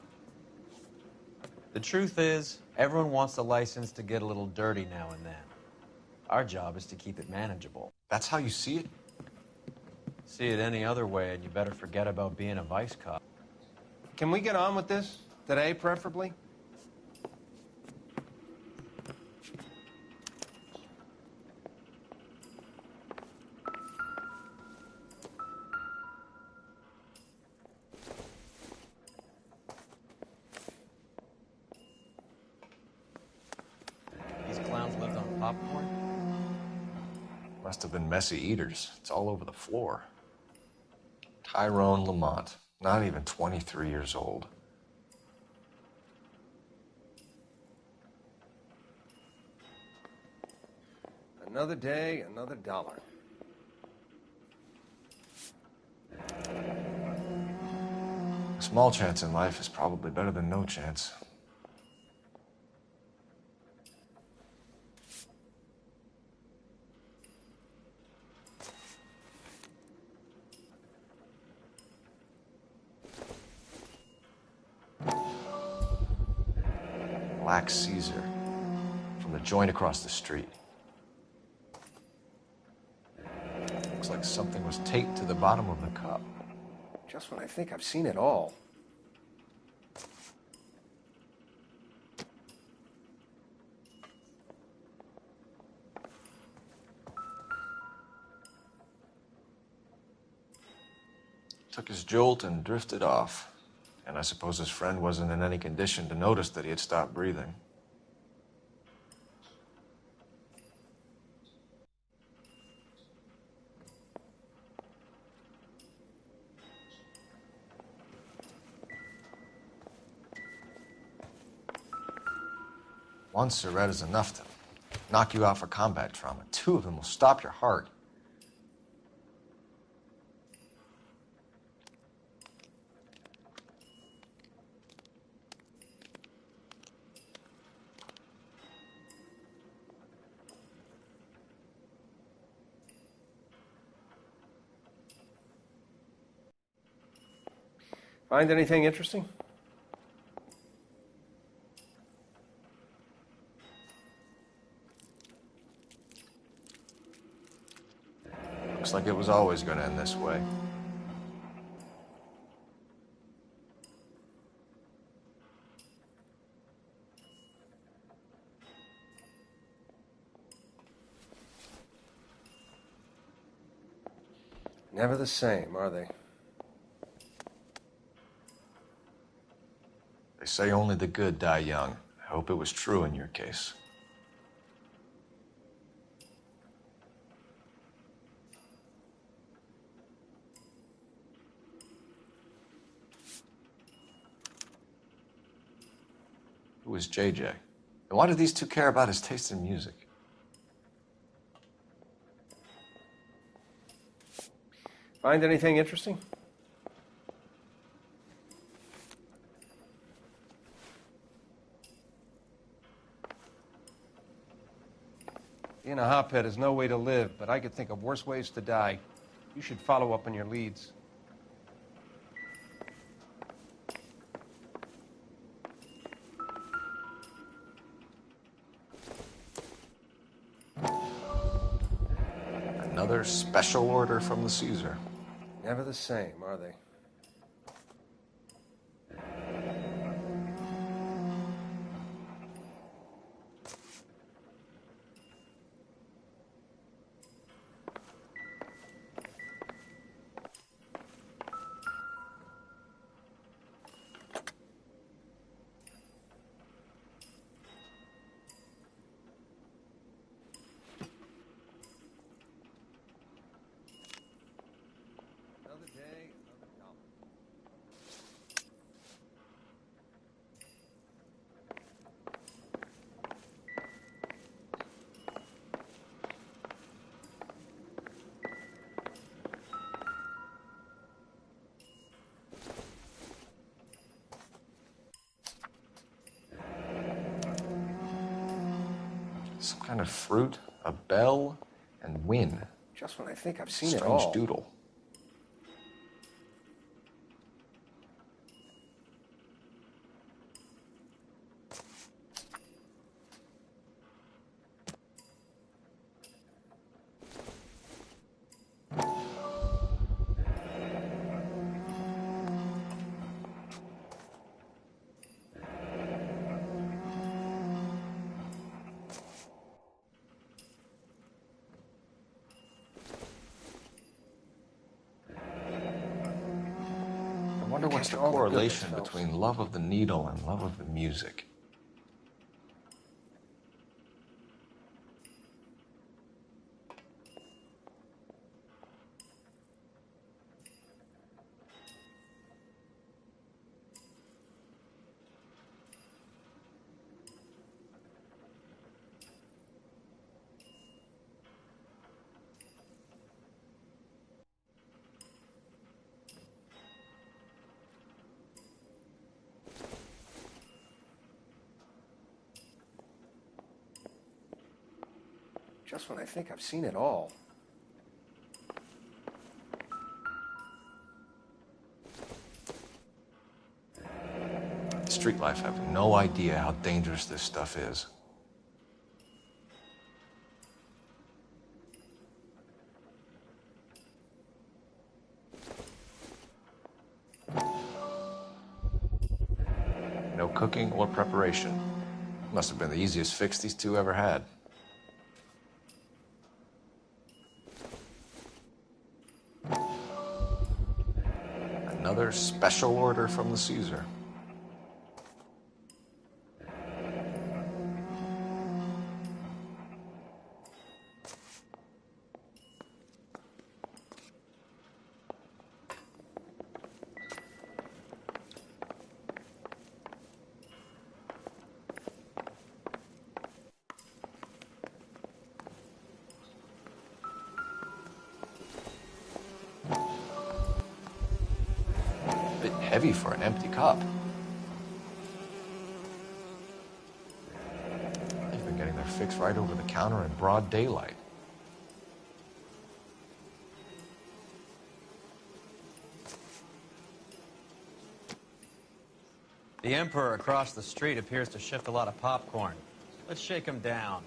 The truth is, everyone wants a license to get a little dirty now and then. Our job is to keep it manageable. That's how you see it? See it any other way, and you better forget about being a vice cop. Can we get on with this? Today, preferably? popcorn? Must have been messy eaters. It's all over the floor. Tyrone Lamont, not even 23 years old. Another day, another dollar. A small chance in life is probably better than no chance. Black Caesar from the joint across the street. Looks like something was taped to the bottom of the cup. Just when I think I've seen it all. Took his jolt and drifted off. And I suppose his friend wasn't in any condition to notice that he had stopped breathing. One cigarette is enough to knock you out for combat trauma. 2 of them will stop your heart. Find anything interesting? Looks like it was always going to end this way. Never the same, are they? They say only the good die young. I hope it was true in your case. Who is JJ? And why do these 2 care about his taste in music? Find anything interesting? Being a hotbed is no way to live, but I could think of worse ways to die. You should follow up on your leads. Another special order from the Caesar. Never the same, are they? Some kind of fruit, a bell, and win. Just when I think I've seen it Strange all. doodle. I wonder what's the correlation between love of the needle and love of the music. Just when I think I've seen it all. Street life have no idea how dangerous this stuff is. No cooking or preparation. Must have been the easiest fix these two ever had. Another special order from the Caesar. Heavy for an empty cup. They've been getting their fix right over the counter in broad daylight. The Emperor across the street appears to shift a lot of popcorn. Let's shake him down.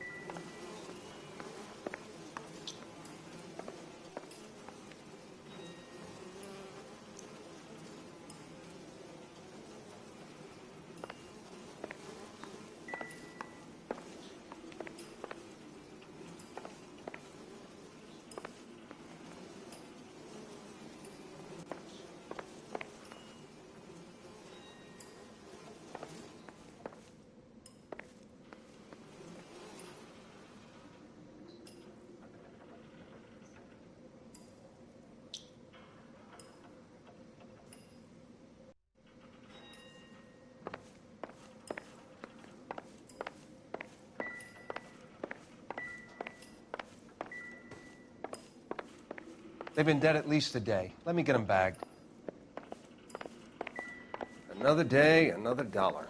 They've been dead at least a day. Let me get them bagged. Another day, another dollar.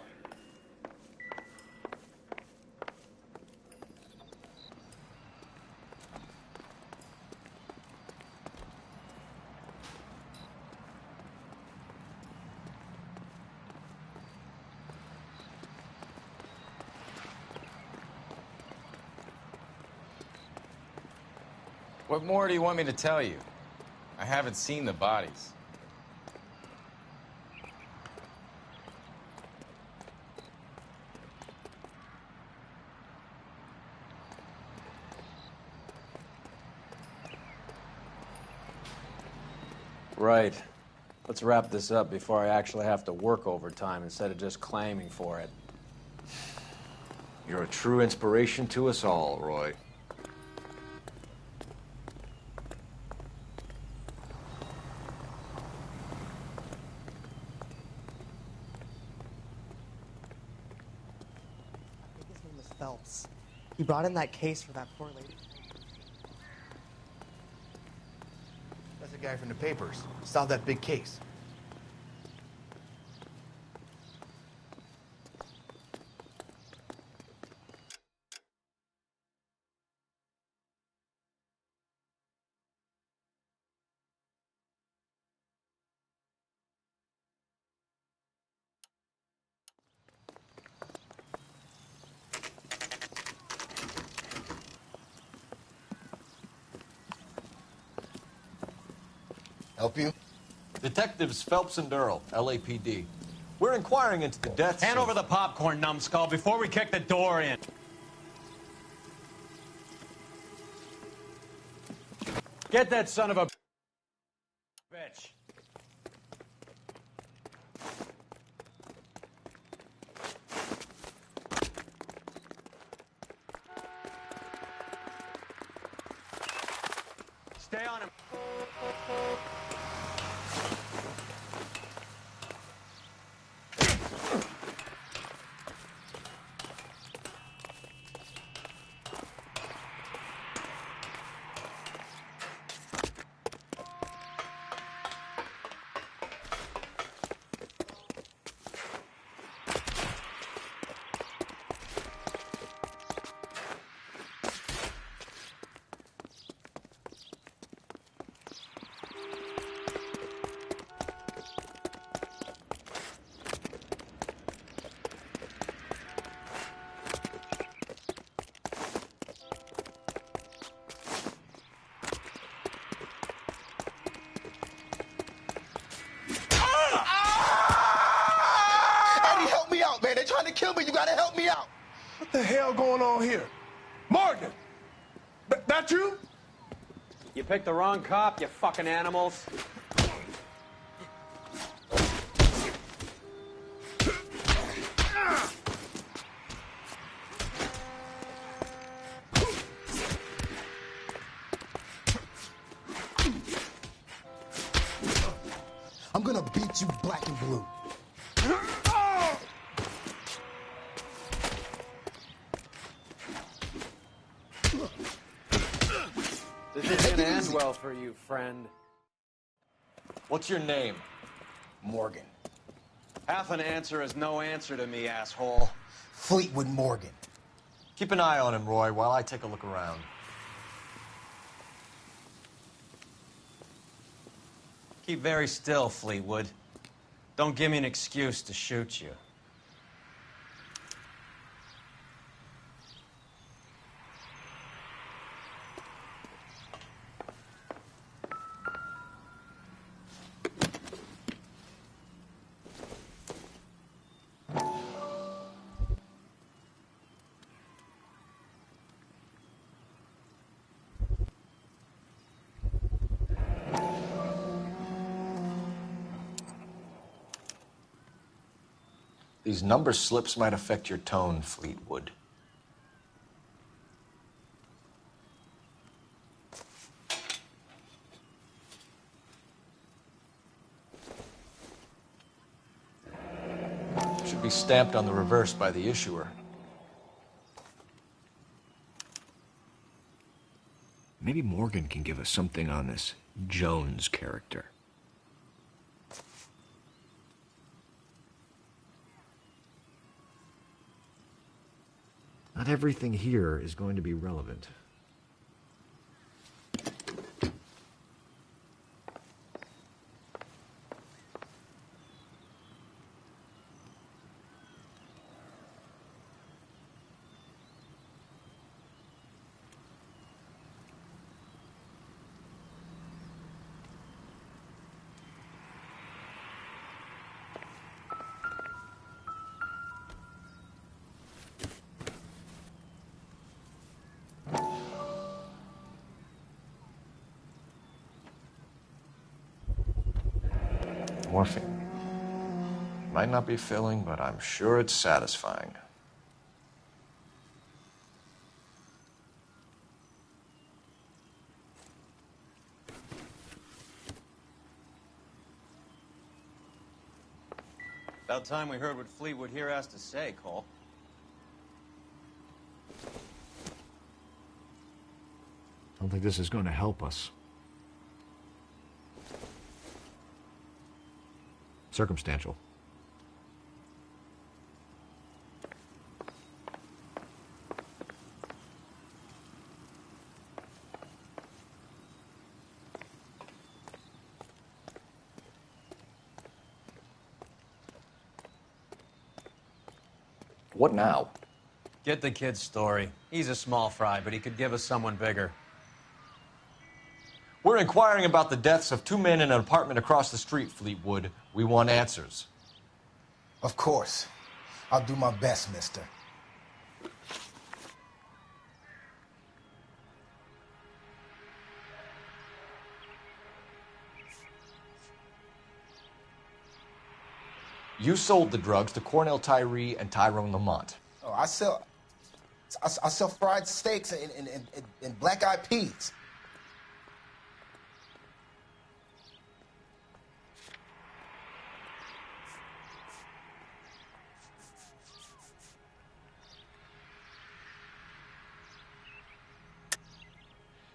What more do you want me to tell you? I haven't seen the bodies. Right. Let's wrap this up before I actually have to work overtime instead of just claiming for it. You're a true inspiration to us all, Roy. His name was Phelps. He brought in that case for that poor lady. That's the guy from the papers. Solved that big case. Help you? Detectives Phelps and Earl, LAPD. We're inquiring into the deaths. Hand over the popcorn, numbskull, before we kick the door in. Get that son of a bitch. Stay on him. out, man. They're trying to kill me. You gotta help me out. What the hell going on here? Morgan! That you? You picked the wrong cop, you fucking animals. I'm gonna beat you black and blue. This isn't gonna end well for you, friend. What's your name? Morgan. Half an answer is no answer to me, asshole. Fleetwood Morgan. Keep an eye on him, Roy, while I take a look around. Keep very still, Fleetwood. Don't give me an excuse to shoot you. These number slips might affect your tone, Fleetwood. Should be stamped on the reverse by the issuer. Maybe Morgan can give us something on this Jones character. Not everything here is going to be relevant. Morphine. Might not be filling, but I'm sure it's satisfying. About time we heard what Fleetwood here has to say, Cole. I don't think this is going to help us. Circumstantial. What now? Get the kid's story. He's a small fry, but he could give us someone bigger. We're inquiring about the deaths of 2 men in an apartment across the street, Fleetwood. We want answers. Of course. I'll do my best, mister. You sold the drugs to Cornell Tyree and Tyrone Lamont. Oh, I sell fried steaks and black-eyed peas.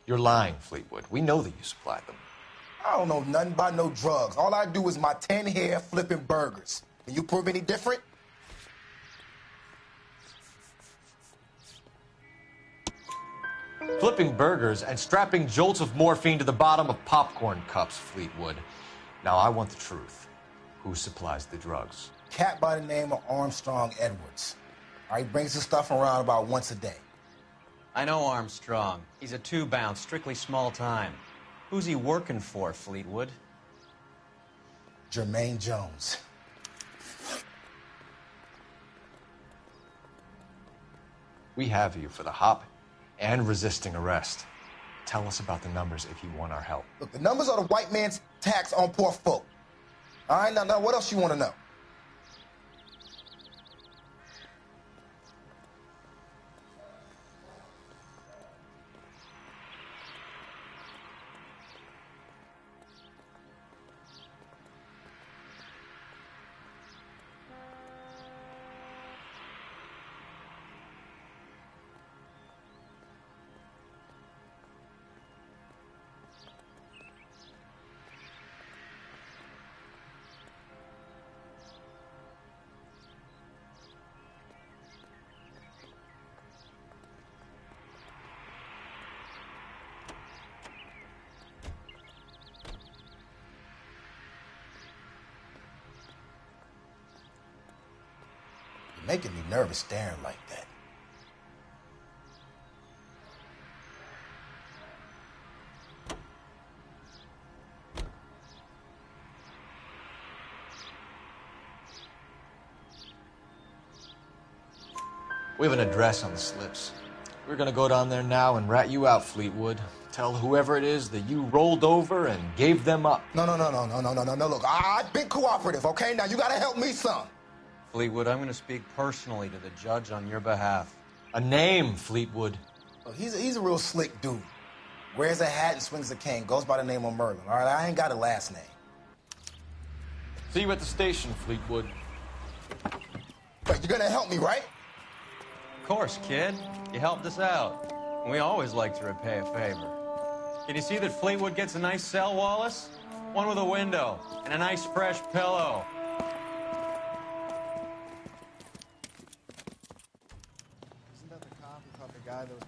You're lying, Fleetwood. We know that you supplied them. I don't know nothing about no drugs. All I do is my 10 hair flipping burgers. Can you prove any different? Flipping burgers and strapping jolts of morphine to the bottom of popcorn cups, Fleetwood. Now, I want the truth. Who supplies the drugs? Cat by the name of Armstrong Edwards. All right, brings the stuff around about once a day. I know Armstrong. He's a two-bounce, strictly small time. Who's he working for, Fleetwood? Jermaine Jones. We have you for the hop and resisting arrest. Tell us about the numbers if you want our help. Look, the numbers are the white man's tax on poor folk. All right, now what else you want to know? You're making me nervous staring like that. We have an address on the slips. We're gonna go down there now and rat you out, Fleetwood. Tell whoever it is that you rolled over and gave them up. No. Look, I've been cooperative, okay? Now you gotta help me some. Fleetwood, I'm going to speak personally to the judge on your behalf. A name, Fleetwood. Look, he's a real slick dude. Wears a hat and swings a cane. Goes by the name of Merlin. All right, I ain't got a last name. See you at the station, Fleetwood. But you're gonna help me, right? Of course, kid. You helped us out. We always like to repay a favor. Can you see that Fleetwood gets a nice cell, Wallace? One with a window and a nice fresh pillow. Isn't that the cop who caught the guy that was...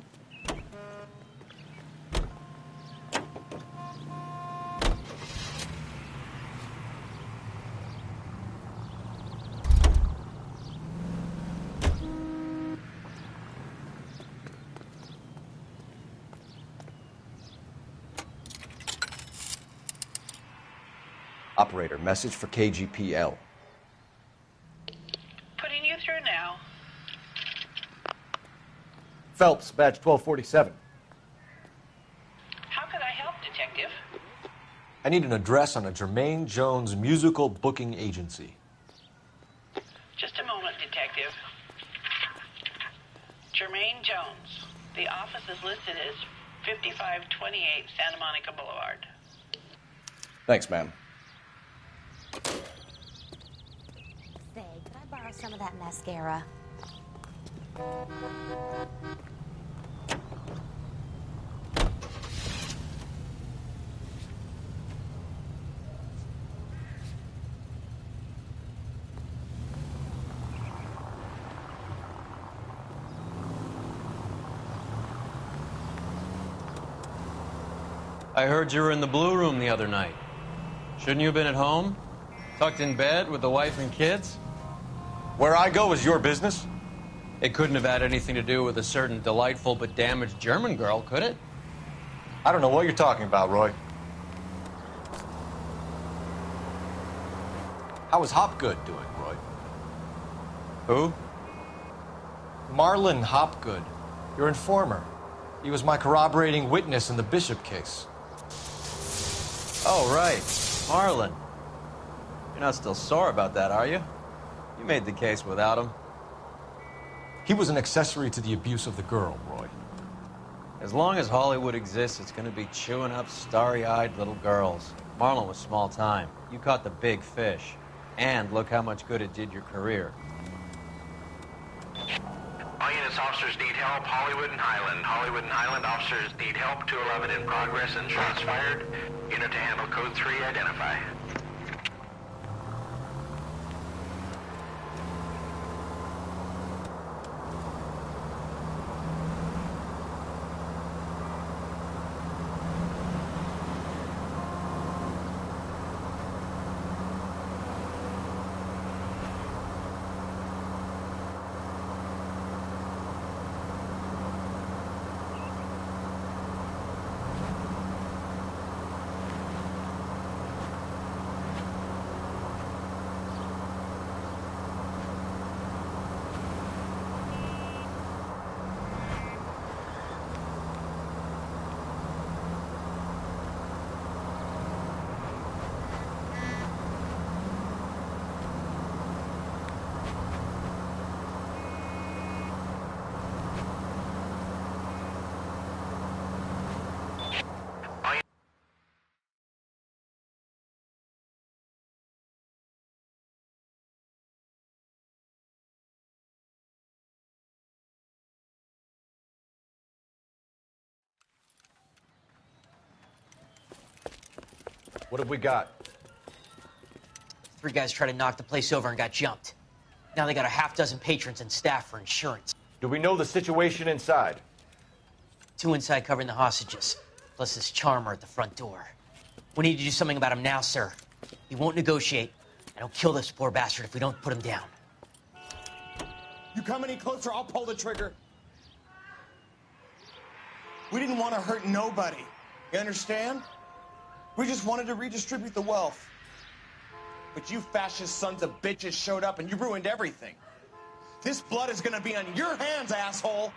Operator, message for KGPL. Putting you through now. Phelps, badge 1247. How could I help, Detective? I need an address on a Jermaine Jones musical booking agency. Just a moment, Detective. Jermaine Jones. The office is listed as 5528 Santa Monica Boulevard. Thanks, ma'am. Say, could I borrow some of that mascara? I heard you were in the Blue Room the other night. Shouldn't you have been at home? Tucked in bed with the wife and kids? Where I go is your business? It couldn't have had anything to do with a certain delightful but damaged German girl, could it? I don't know what you're talking about, Roy. How is Hopgood doing, Roy? Who? Marlon Hopgood, your informer. He was my corroborating witness in the Bishop case. Oh, right. Marlon. You're not still sore about that, are you? You made the case without him. He was an accessory to the abuse of the girl, Roy. As long as Hollywood exists, it's going to be chewing up starry-eyed little girls. Marlon was small time. You caught the big fish. And look how much good it did your career. All units, officers need help. Hollywood and Highland. Hollywood and Highland officers need help. 211 in progress and shots fired. Unit to handle code 3, identify. What have we got? 3 guys tried to knock the place over and got jumped. Now they got a half dozen patrons and staff for insurance. Do we know the situation inside? 2 inside covering the hostages, plus this charmer at the front door. We need to do something about him now, sir. He won't negotiate, and he'll kill this poor bastard if we don't put him down. You come any closer, I'll pull the trigger. We didn't want to hurt nobody. You understand? We just wanted to redistribute the wealth. But you fascist sons of bitches showed up and you ruined everything. This blood is gonna be on your hands, asshole!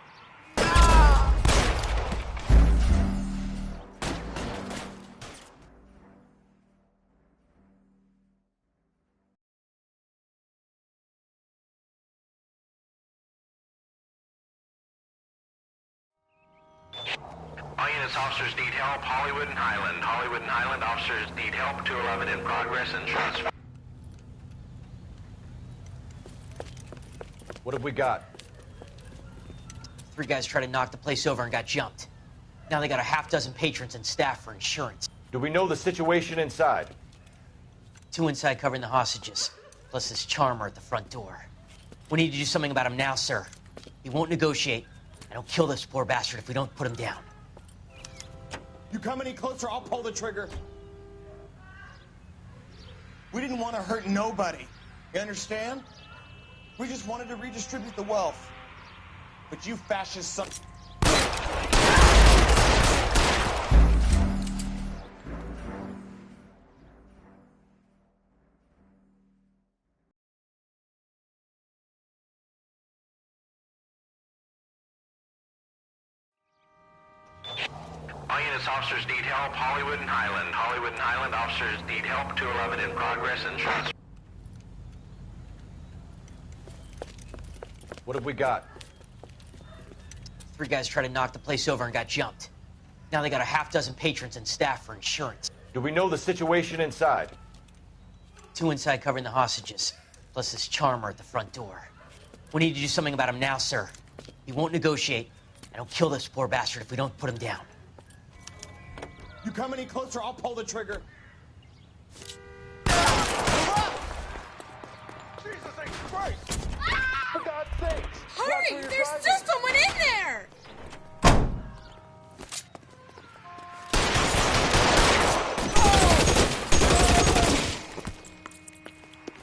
All units, officers need help. Hollywood and Highland. Hollywood and Highland officers need help. 211 in progress and shots fired. What have we got? 3 guys tried to knock the place over and got jumped. Now they got a half dozen patrons and staff for insurance. Do we know the situation inside? 2 inside covering the hostages, plus this charmer at the front door. We need to do something about him now, sir. He won't negotiate, and he'll kill this poor bastard if we don't put him down. You come any closer, I'll pull the trigger. We didn't want to hurt nobody. You understand? We just wanted to redistribute the wealth. But you fascist sons... All units, officers need help. Hollywood and Highland. Hollywood and Highland officers need help. 211 in progress and shots. What have we got? 3 guys tried to knock the place over and got jumped. Now they got a half dozen patrons and staff for insurance. Do we know the situation inside? 2 inside covering the hostages, plus this charmer at the front door. We need to do something about him now, sir. He won't negotiate, and he'll kill this poor bastard if we don't put him down. You come any closer, I'll pull the trigger. Jesus H. Christ! For God's sakes! Hurry! There's still someone in there!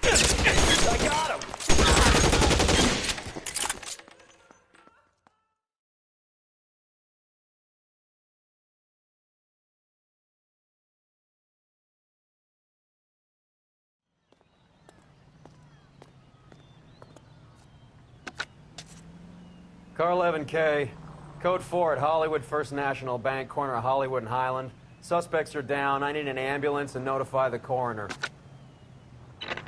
I got him! Car 11K, code 4 at Hollywood First National Bank, corner of Hollywood and Highland. Suspects are down. I need an ambulance and notify the coroner.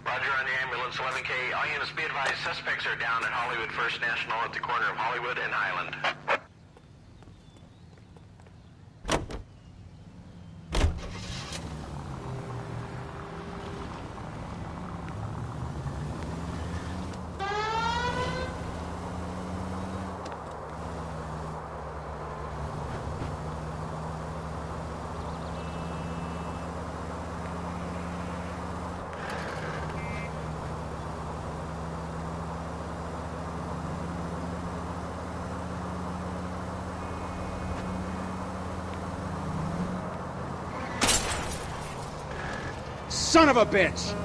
Roger on the ambulance, 11K. All units be advised, suspects are down at Hollywood First National at the corner of Hollywood and Highland. Son of a bitch!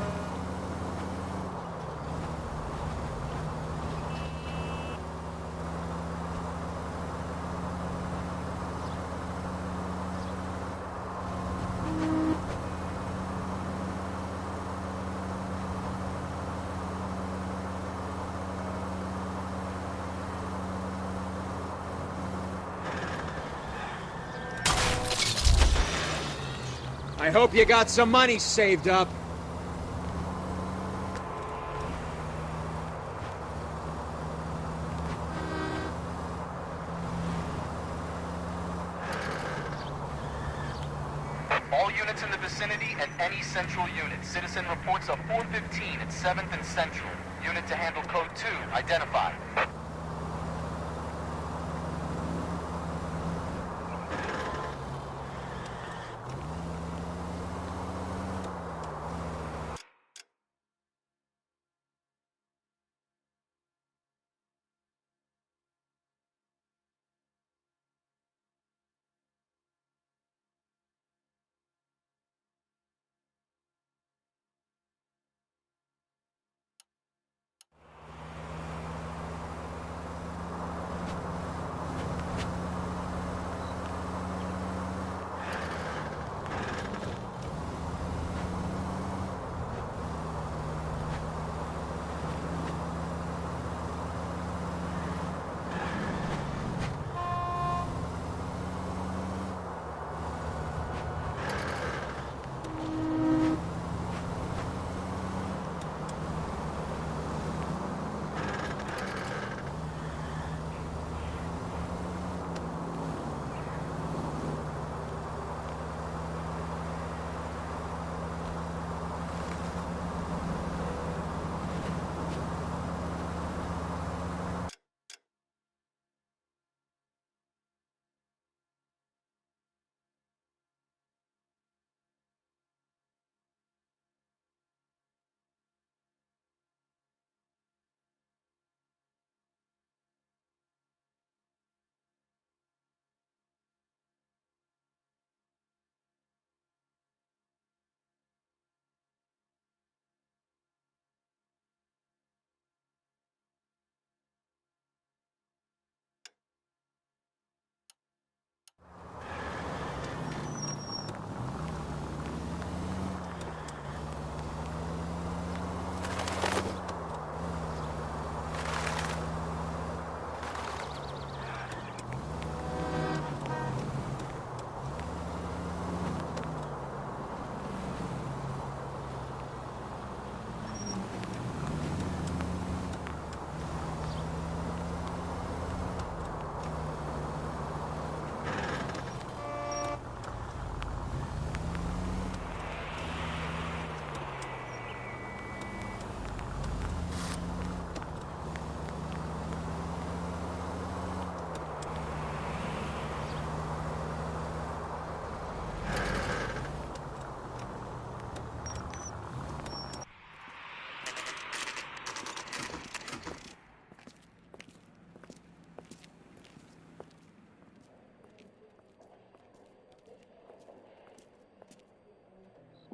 I hope you got some money saved up. All units in the vicinity and any central unit. Citizen reports of 415 at 7th and Central. Unit to handle code 2, identified.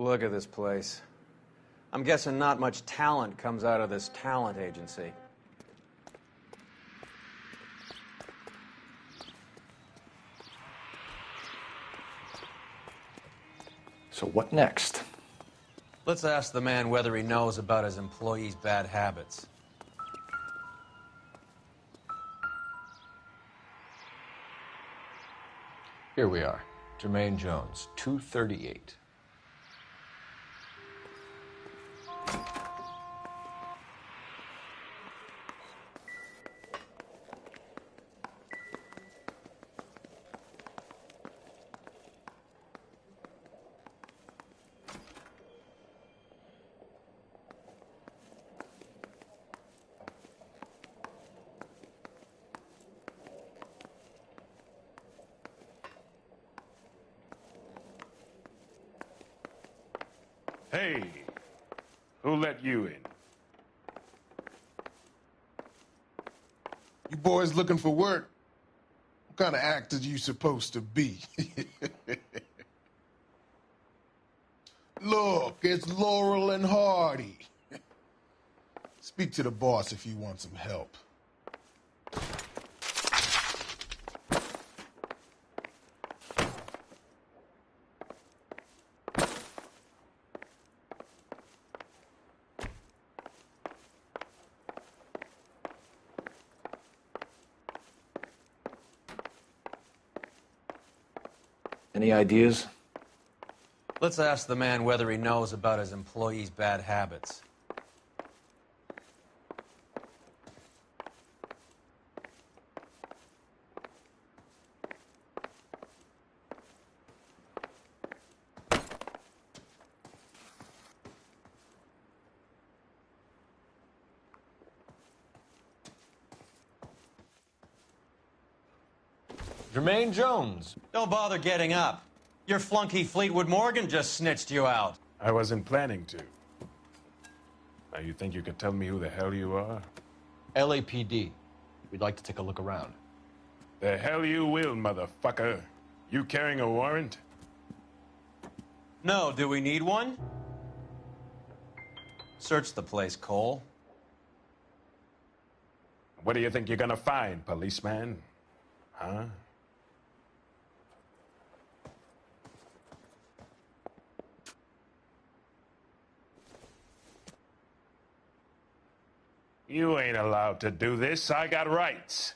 Look at this place. I'm guessing not much talent comes out of this talent agency. So what next? Let's ask the man whether he knows about his employees' bad habits. Here we are. Jermaine Jones, 238. Hey, who let you in? You boys looking for work? What kind of actor you supposed to be? Look, it's Laurel and Hardy. Speak to the boss if you want some help. Any ideas? Let's ask the man whether he knows about his employees' bad habits. Jermaine Jones. Don't bother getting up. Your flunky Fleetwood Morgan just snitched you out. I wasn't planning to. Now, you think you could tell me who the hell you are? LAPD. We'd like to take a look around. The hell you will, motherfucker. You carrying a warrant? No, do we need one? Search the place, Cole. What do you think you're gonna find, policeman? Huh? You ain't allowed to do this. I got rights.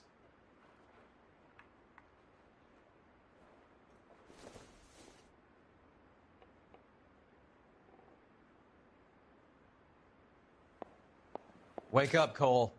Wake up, Cole.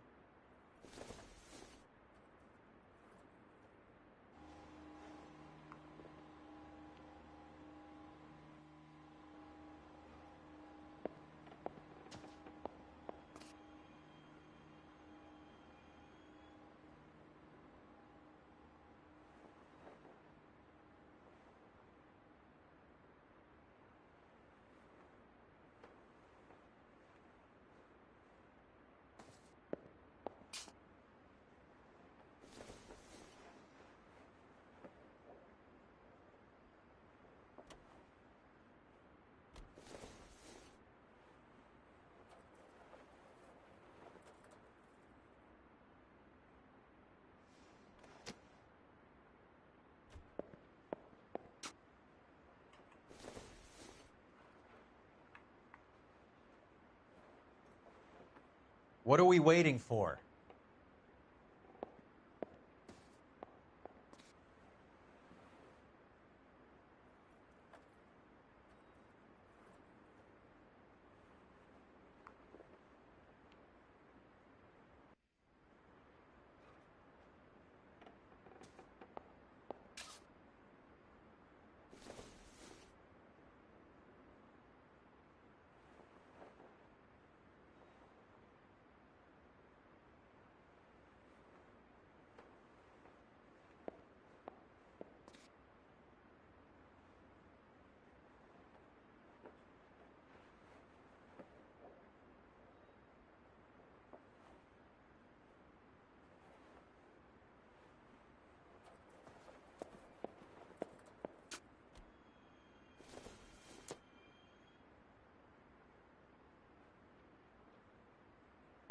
What are we waiting for?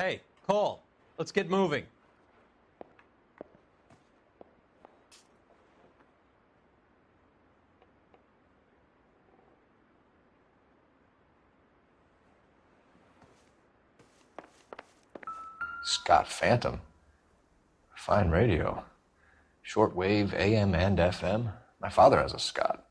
Hey, Cole, let's get moving. Scott Phantom. Fine radio. Shortwave, AM and FM. My father has a Scott.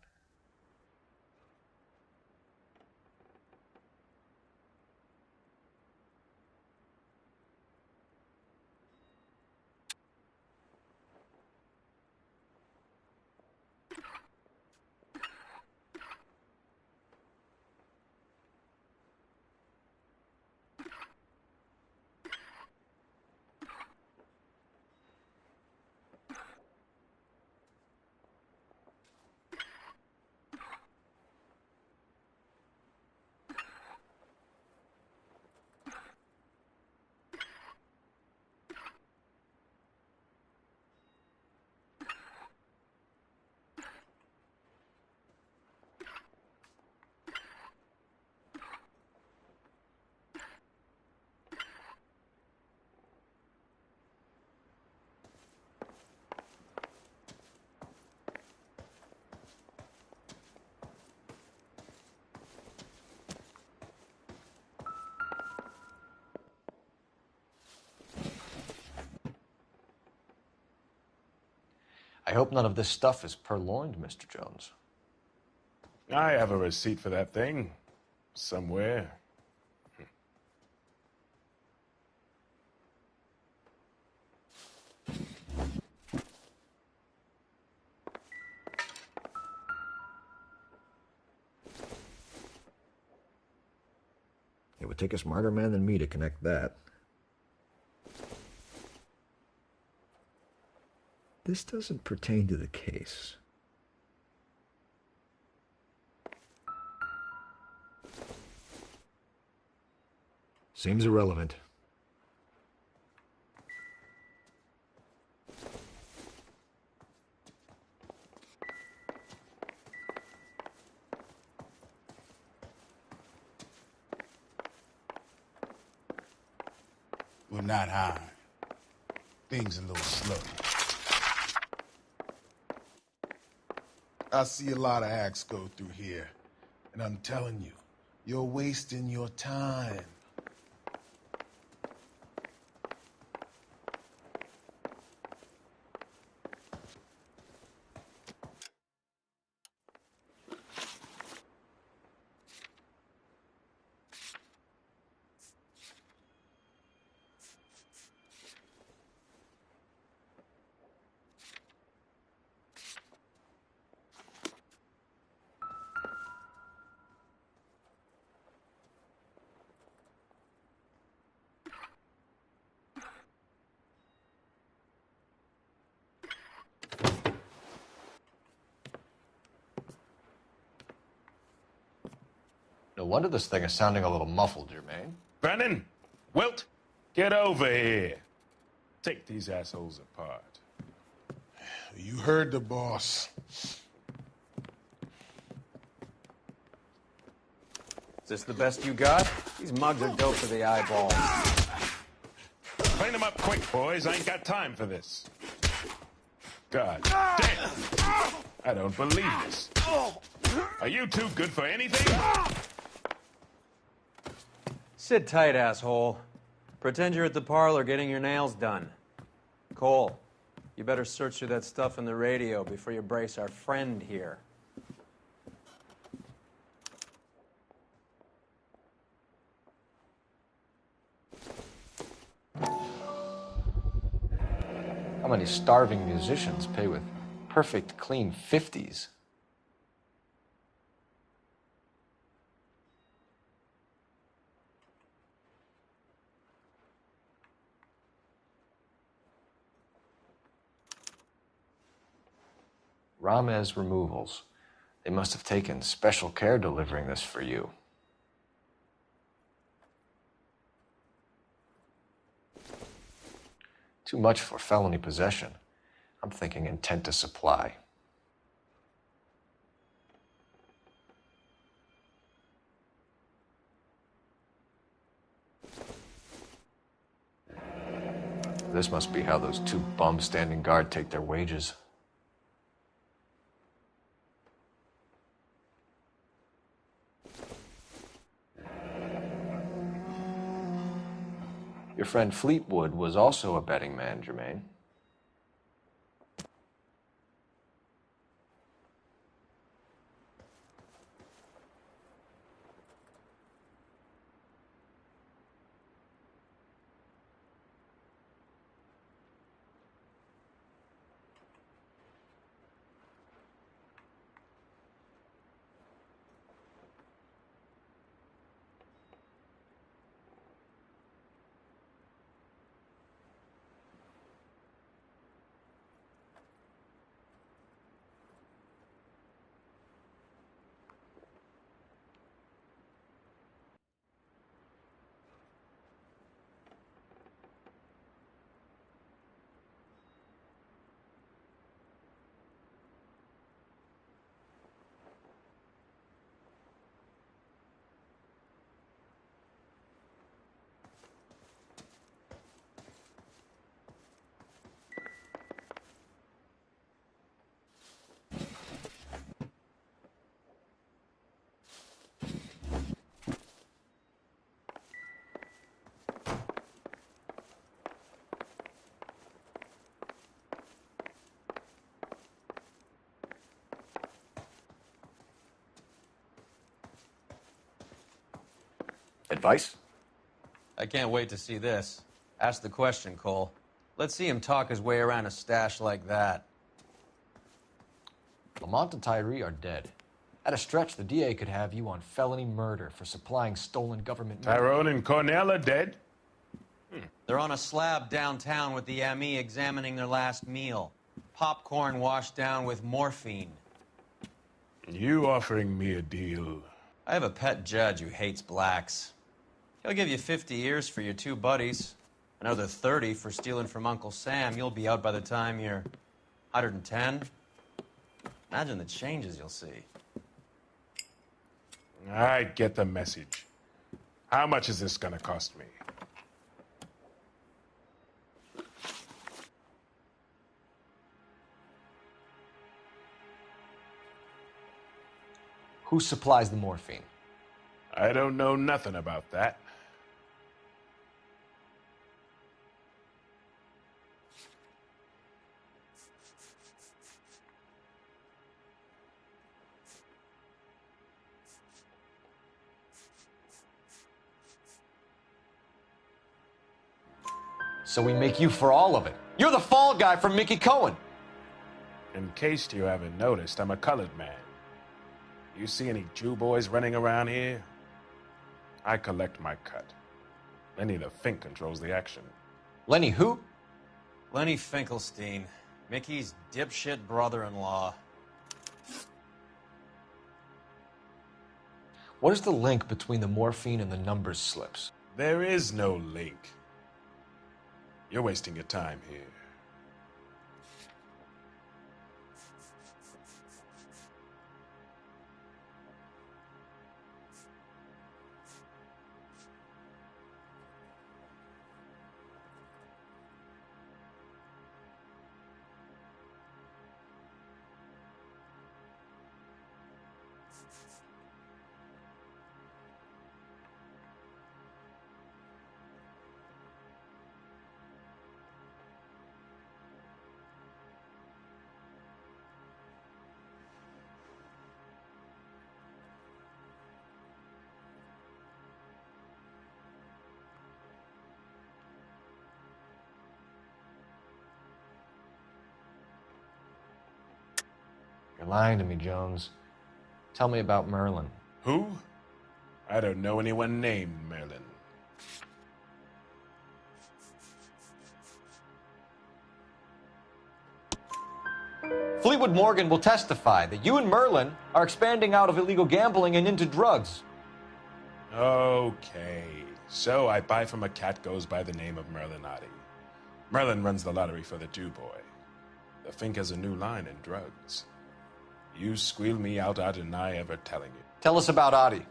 I hope none of this stuff is purloined, Mr. Jones. I have a receipt for that thing. Somewhere. It would take a smarter man than me to connect that. This doesn't pertain to the case. Seems irrelevant. Well, not high. Things a little slow. I see a lot of acts go through here, and I'm telling you, you're wasting your time. No wonder this thing is sounding a little muffled, Jermaine. Brennan! Wilt! Get over here! Take these assholes apart. You heard the boss. Is this the best you got? These mugs are dope to the eyeballs. Clean them up quick, boys. I ain't got time for this. God damn! I don't believe this. Are you too good for anything? Sit tight, asshole. Pretend you're at the parlor getting your nails done. Cole, you better search through that stuff in the radio before you brace our friend here. How many starving musicians pay with perfect, clean 50s? Ramez Removals. They must have taken special care delivering this for you. Too much for felony possession. I'm thinking intent to supply. This must be how those two bums standing guard take their wages. Your friend Fleetwood was also a betting man, Jermaine. Advice? I can't wait to see this. Ask the question, Cole. Let's see him talk his way around a stash like that. Lamont and Tyree are dead. At a stretch, the DA could have you on felony murder for supplying stolen government money. Tyrone and Cornell are dead? They're on a slab downtown with the ME examining their last meal. Popcorn washed down with morphine. You offering me a deal? I have a pet judge who hates blacks. He'll give you 50 years for your two buddies. Another 30 for stealing from Uncle Sam. You'll be out by the time you're 110. Imagine the changes you'll see. I get the message. How much is this gonna cost me? Who supplies the morphine? I don't know nothing about that. So we make you for all of it. You're the fall guy from Mickey Cohen. In case you haven't noticed, I'm a colored man. You see any Jew boys running around here? I collect my cut. Lenny the Fink controls the action. Lenny who? Lenny Finkelstein, Mickey's dipshit brother-in-law. What is the link between the morphine and the numbers slips? There is no link. You're wasting your time here. You're lying to me, Jones. Tell me about Merlin. Who? I don't know anyone named Merlin. Fleetwood Morgan will testify that you and Merlin are expanding out of illegal gambling and into drugs. Okay. So I buy from a cat goes by the name of Merlinotti. Merlin runs the lottery for the Jew boy. The Fink has a new line in drugs. You squeal me out, I deny ever telling you. Tell us about Adi.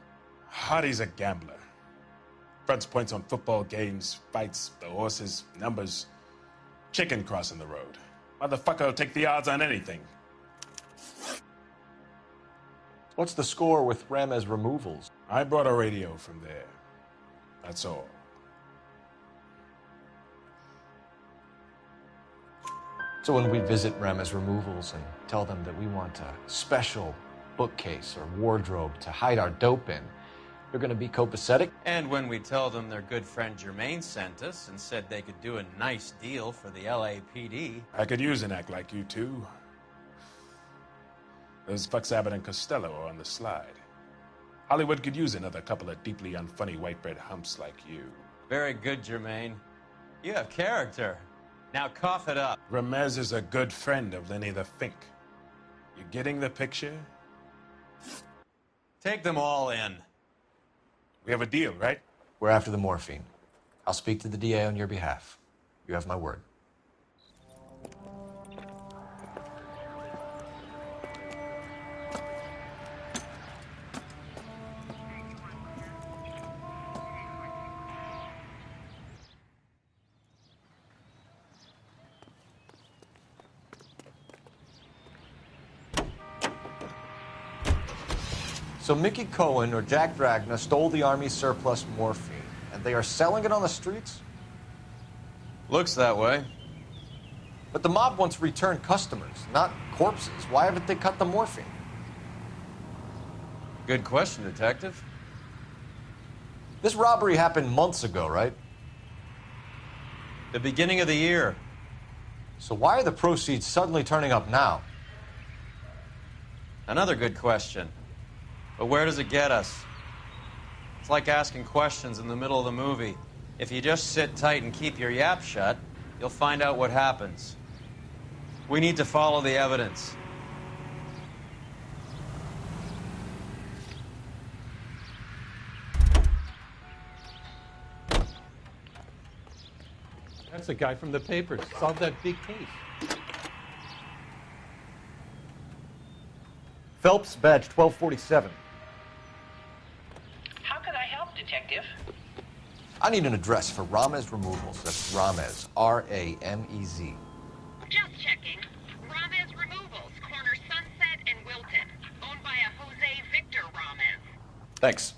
Adi's a gambler. Fronts points on football games, fights, the horses, numbers. Chicken crossing the road. Motherfucker will take the odds on anything. What's the score with Ramez removals? I brought a radio from there. That's all. So when we visit Ramez removals and tell them that we want a special bookcase or wardrobe to hide our dope in, they're going to be copacetic? And when we tell them their good friend Jermaine sent us and said they could do a nice deal for the LAPD. I could use an act like you two. Those fucks Abbott and Costello are on the slide. Hollywood could use another couple of deeply unfunny white bread humps like you. Very good, Jermaine. You have character. Now cough it up. Ramez is a good friend of Lenny the Fink. You getting the picture? Take them all in. We have a deal, right? We're after the morphine. I'll speak to the DA on your behalf. You have my word. So Mickey Cohen or Jack Dragna stole the Army's surplus morphine, and they are selling it on the streets? Looks that way. But the mob wants returned customers, not corpses. Why haven't they cut the morphine? Good question, Detective. This robbery happened months ago, right? The beginning of the year. So why are the proceeds suddenly turning up now? Another good question. But where does it get us? It's like asking questions in the middle of the movie. If you just sit tight and keep your yap shut, you'll find out what happens. We need to follow the evidence. That's the guy from the papers. Solved that big case. Phelps, badge 1247. How can I help, Detective? I need an address for Ramez Removals. That's Ramez, R-A-M-E-Z. Just checking. Ramez Removals, corner Sunset and Wilton. Owned by a Jose Victor Ramez. Thanks.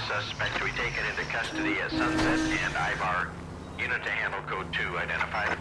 Suspect to be taken into custody at Sunset and Ivar. Unit to handle code 2 identified.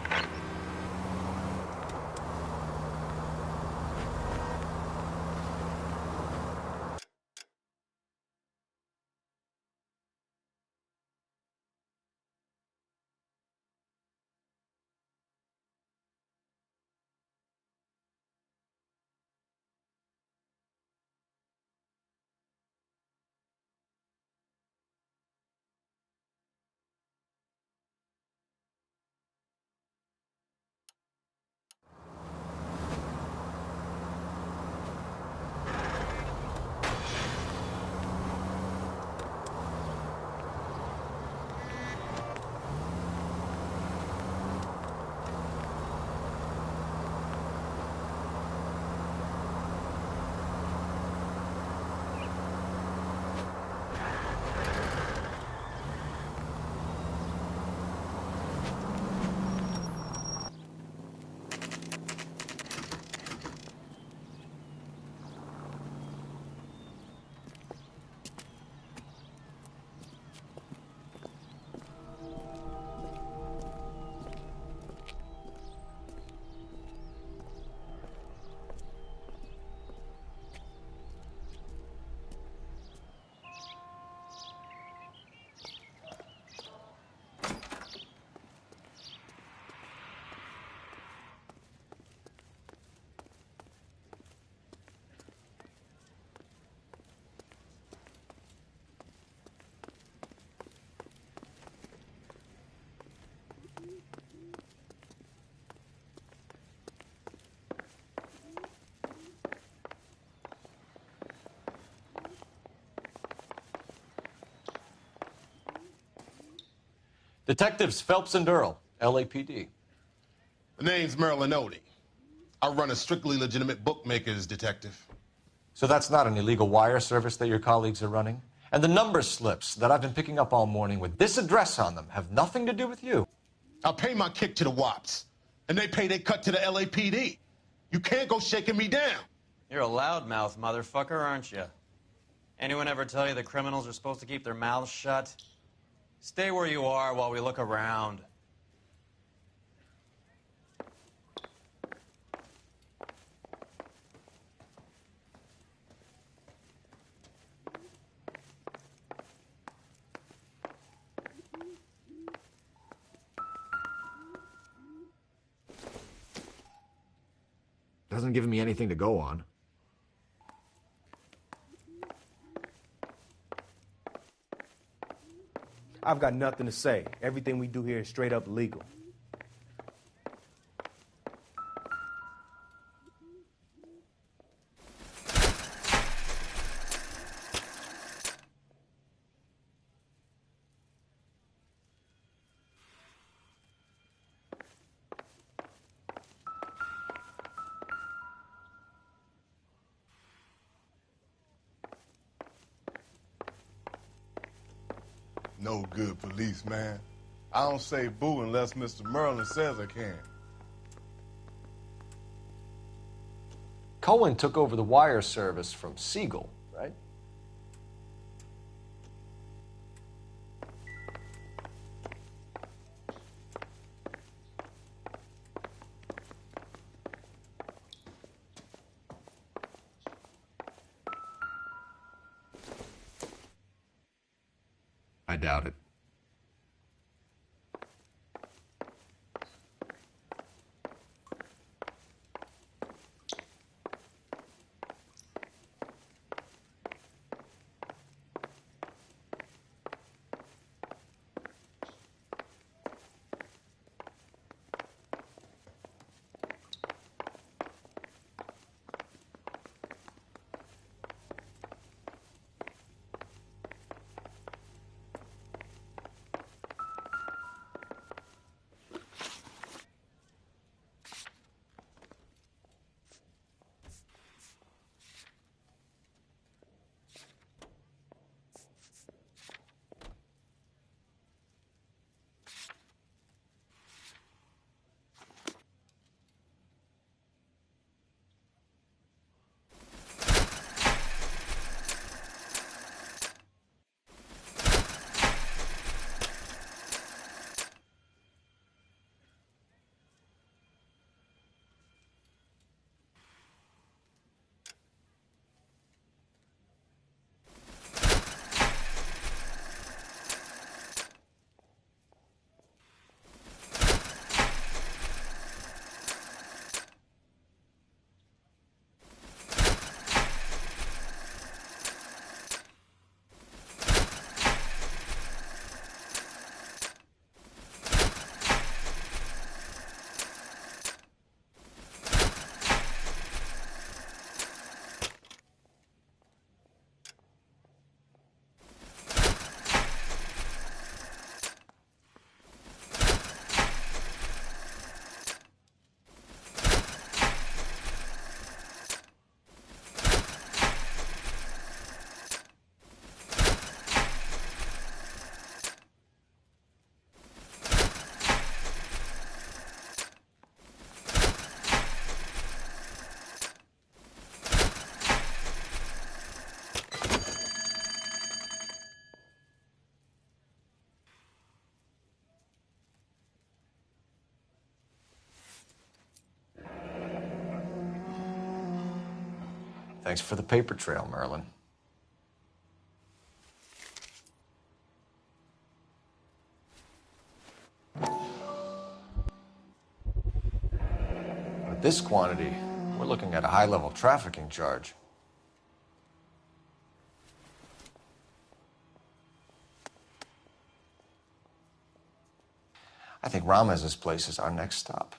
Detectives Phelps and Earl, LAPD. The name's Merlin Odie. I run a strictly legitimate bookmaker's detective. So that's not an illegal wire service that your colleagues are running? And the number slips that I've been picking up all morning with this address on them have nothing to do with you? I'll pay my kick to the Wops, and they pay their cut to the LAPD. You can't go shaking me down. You're a loudmouth motherfucker, aren't you? Anyone ever tell you that criminals are supposed to keep their mouths shut? Stay where you are while we look around. Doesn't give me anything to go on. I've got nothing to say. Everything we do here is straight up legal. No good police, man. I don't say boo unless Mr. Merlin says I can. Cohen took over the wire service from Siegel, right? I doubt it. Thanks for the paper trail, Merlin. With this quantity, we're looking at a high-level trafficking charge. I think Ramez's place is our next stop.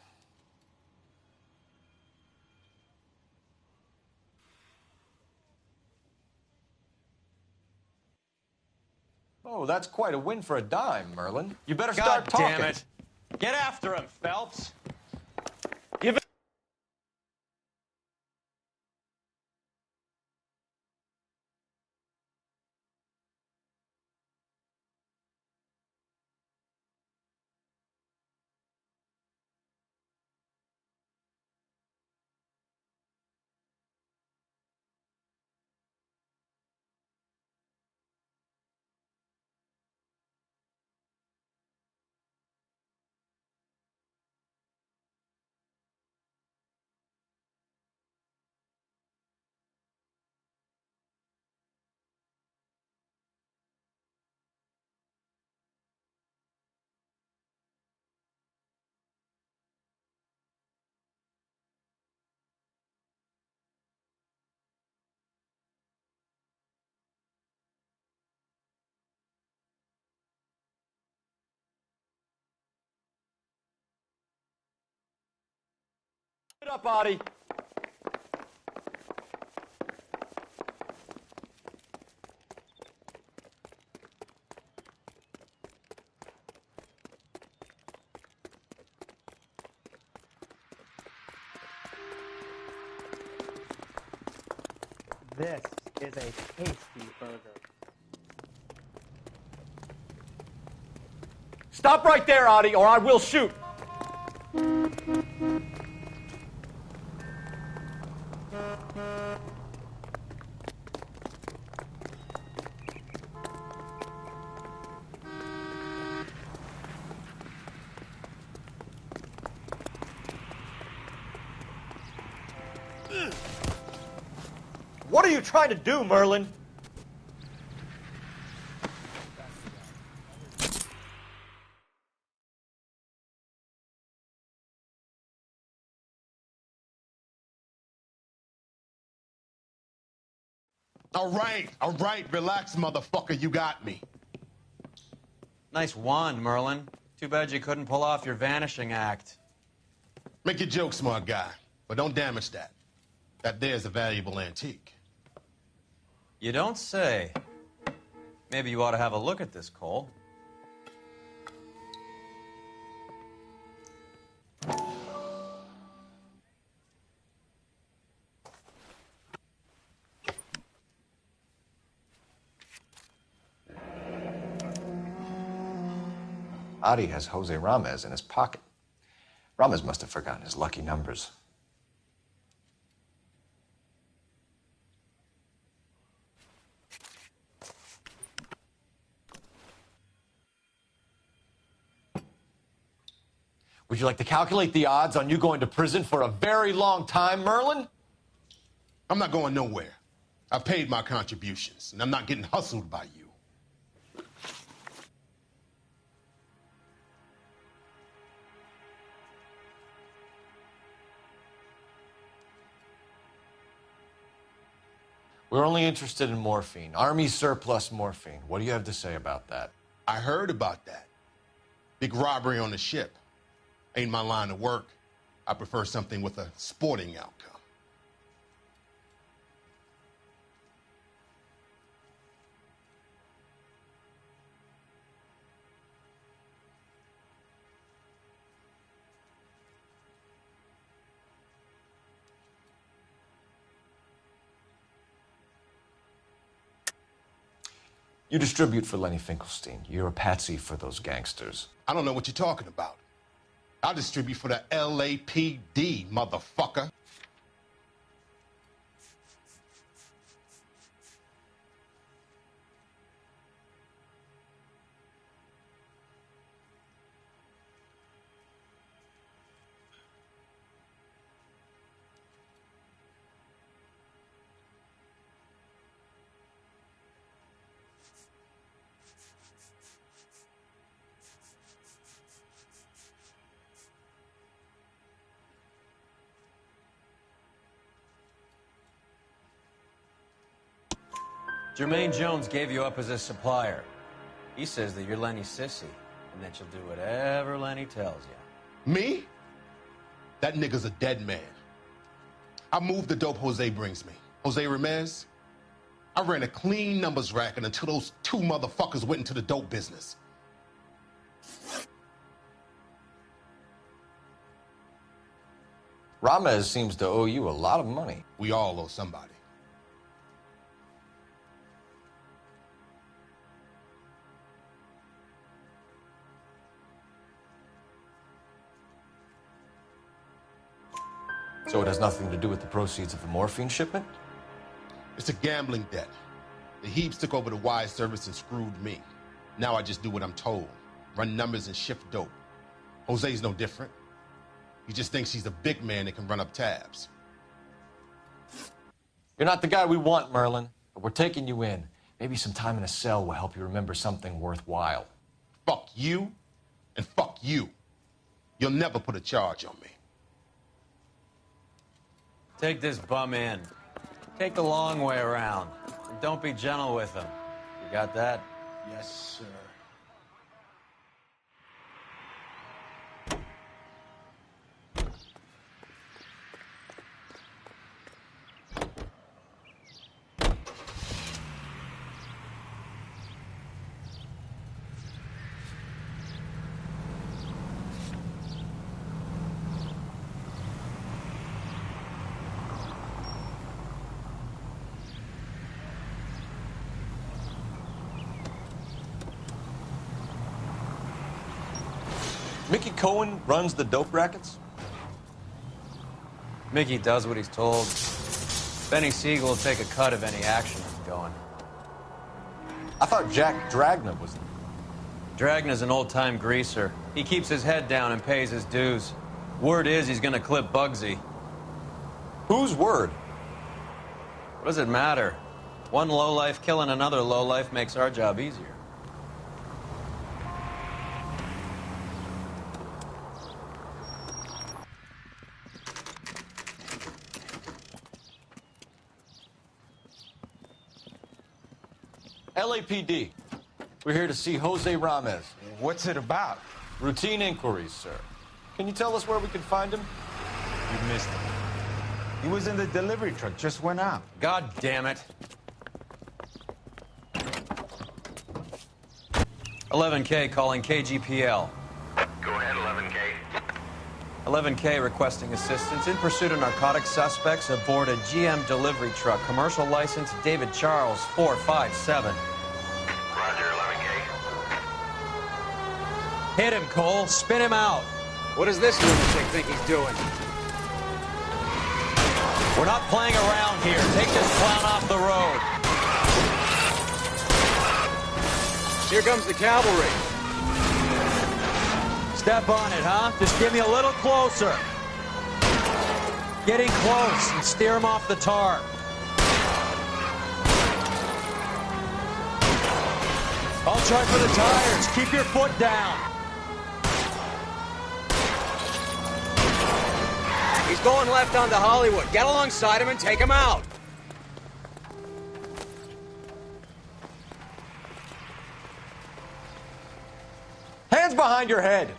Oh, that's quite a win for a dime, Merlin. You better God start talking. damn it. Get after him, Phelps. Get up, Audie. This is a tasty burger. Stop right there, Audie, or I will shoot. What are you trying to do, Merlin? All right, relax, motherfucker, you got me. Nice wand, Merlin. Too bad you couldn't pull off your vanishing act. Make your joke, smart guy, but don't damage that. That there's a valuable antique. You don't say. Maybe you ought to have a look at this, Cole. Adi has Jose Ramez in his pocket. Ramez must have forgotten his lucky numbers. Would you like to calculate the odds on you going to prison for a very long time, Merlin? I'm not going nowhere. I've paid my contributions, and I'm not getting hustled by you. We're only interested in morphine. Army surplus morphine. What do you have to say about that? I heard about that. Big robbery on the ship. Ain't my line of work. I prefer something with a sporting outcome. You distribute for Lenny Finkelstein. You're a patsy for those gangsters. I don't know what you're talking about. I'll distribute for the LAPD, motherfucker. Jermaine Jones gave you up as a supplier. He says that you're Lenny's sissy, and that you'll do whatever Lenny tells you. Me? That nigga's a dead man. I move the dope Jose brings me. Jose Ramez, I ran a clean numbers racket until those two motherfuckers went into the dope business. Ramez seems to owe you a lot of money. We all owe somebody. So it has nothing to do with the proceeds of the morphine shipment? It's a gambling debt. The Heaps took over the wire service and screwed me. Now I just do what I'm told. Run numbers and shift dope. Jose's no different. He just thinks he's a big man that can run up tabs. You're not the guy we want, Merlin, but we're taking you in. Maybe some time in a cell will help you remember something worthwhile. Fuck you, and fuck you. You'll never put a charge on me. Take this bum in. Take the long way around. And don't be gentle with him. You got that? Yes, sir. Mickey Cohen runs the dope rackets? Mickey does what he's told. Benny Siegel will take a cut of any action that's going. I thought Jack Dragna was... Dragna's an old-time greaser. He keeps his head down and pays his dues. Word is he's gonna clip Bugsy. Whose word? What does it matter? One lowlife killing another lowlife makes our job easier. LAPD. We're here to see Jose Ramez. What's it about? Routine inquiries, sir. Can you tell us where we can find him? You missed him. He was in the delivery truck, just went out. God damn it. 11K calling KGPL. Go ahead, 11K. 11K requesting assistance in pursuit of narcotic suspects aboard a GM delivery truck. Commercial license David Charles 457. Roger, 11K. Hit him, Cole. Spin him out. What does this lunatic think he's doing? We're not playing around here. Take this clown off the road. Here comes the cavalry. Step on it, huh? Just give me a little closer. Getting close and steer him off the tar. I'll try for the tires. Keep your foot down. He's going left onto Hollywood. Get alongside him and take him out. Hands behind your head.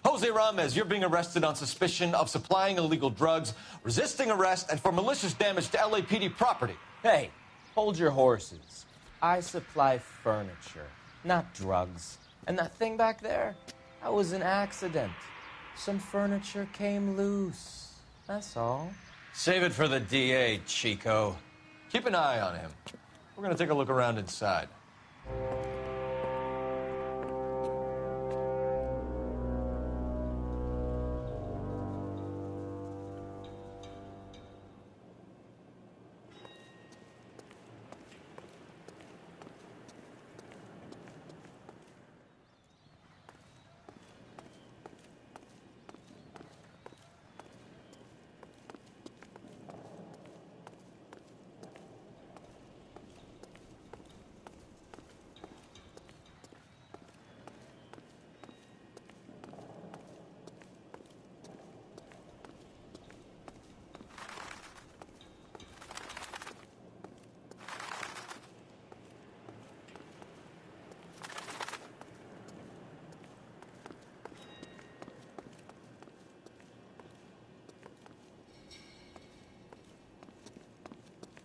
Jose Ramez, you're being arrested on suspicion of supplying illegal drugs, resisting arrest, and for malicious damage to LAPD property. Hey, hold your horses. I supply furniture, not drugs. And that thing back there, that was an accident. Some furniture came loose. That's all. Save it for the DA, Chico. Keep an eye on him. We're going to take a look around inside.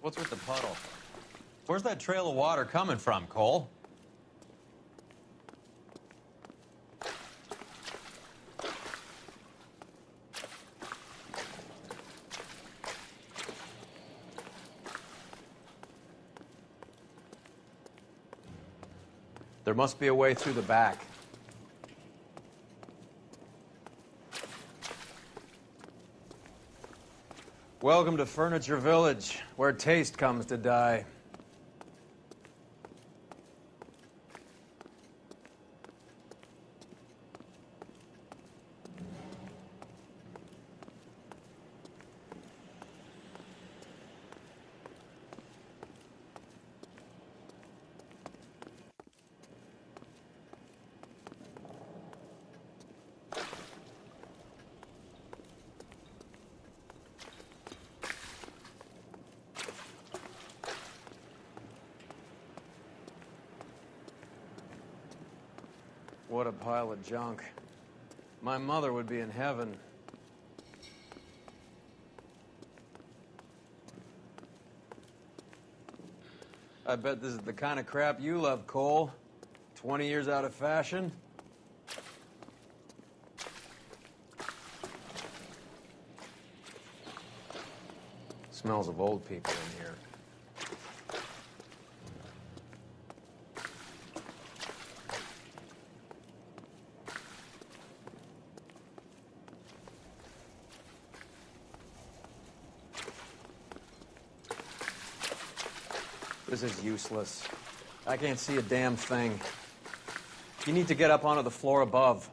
What's with the puddle? Where's that trail of water coming from, Cole? There must be a way through the back. Welcome to Furniture Village, where taste comes to die. What a pile of junk. My mother would be in heaven. I bet this is the kind of crap you love, Cole. 20 years out of fashion. Smells of old people in here. This is useless. I can't see a damn thing. You need to get up onto the floor above.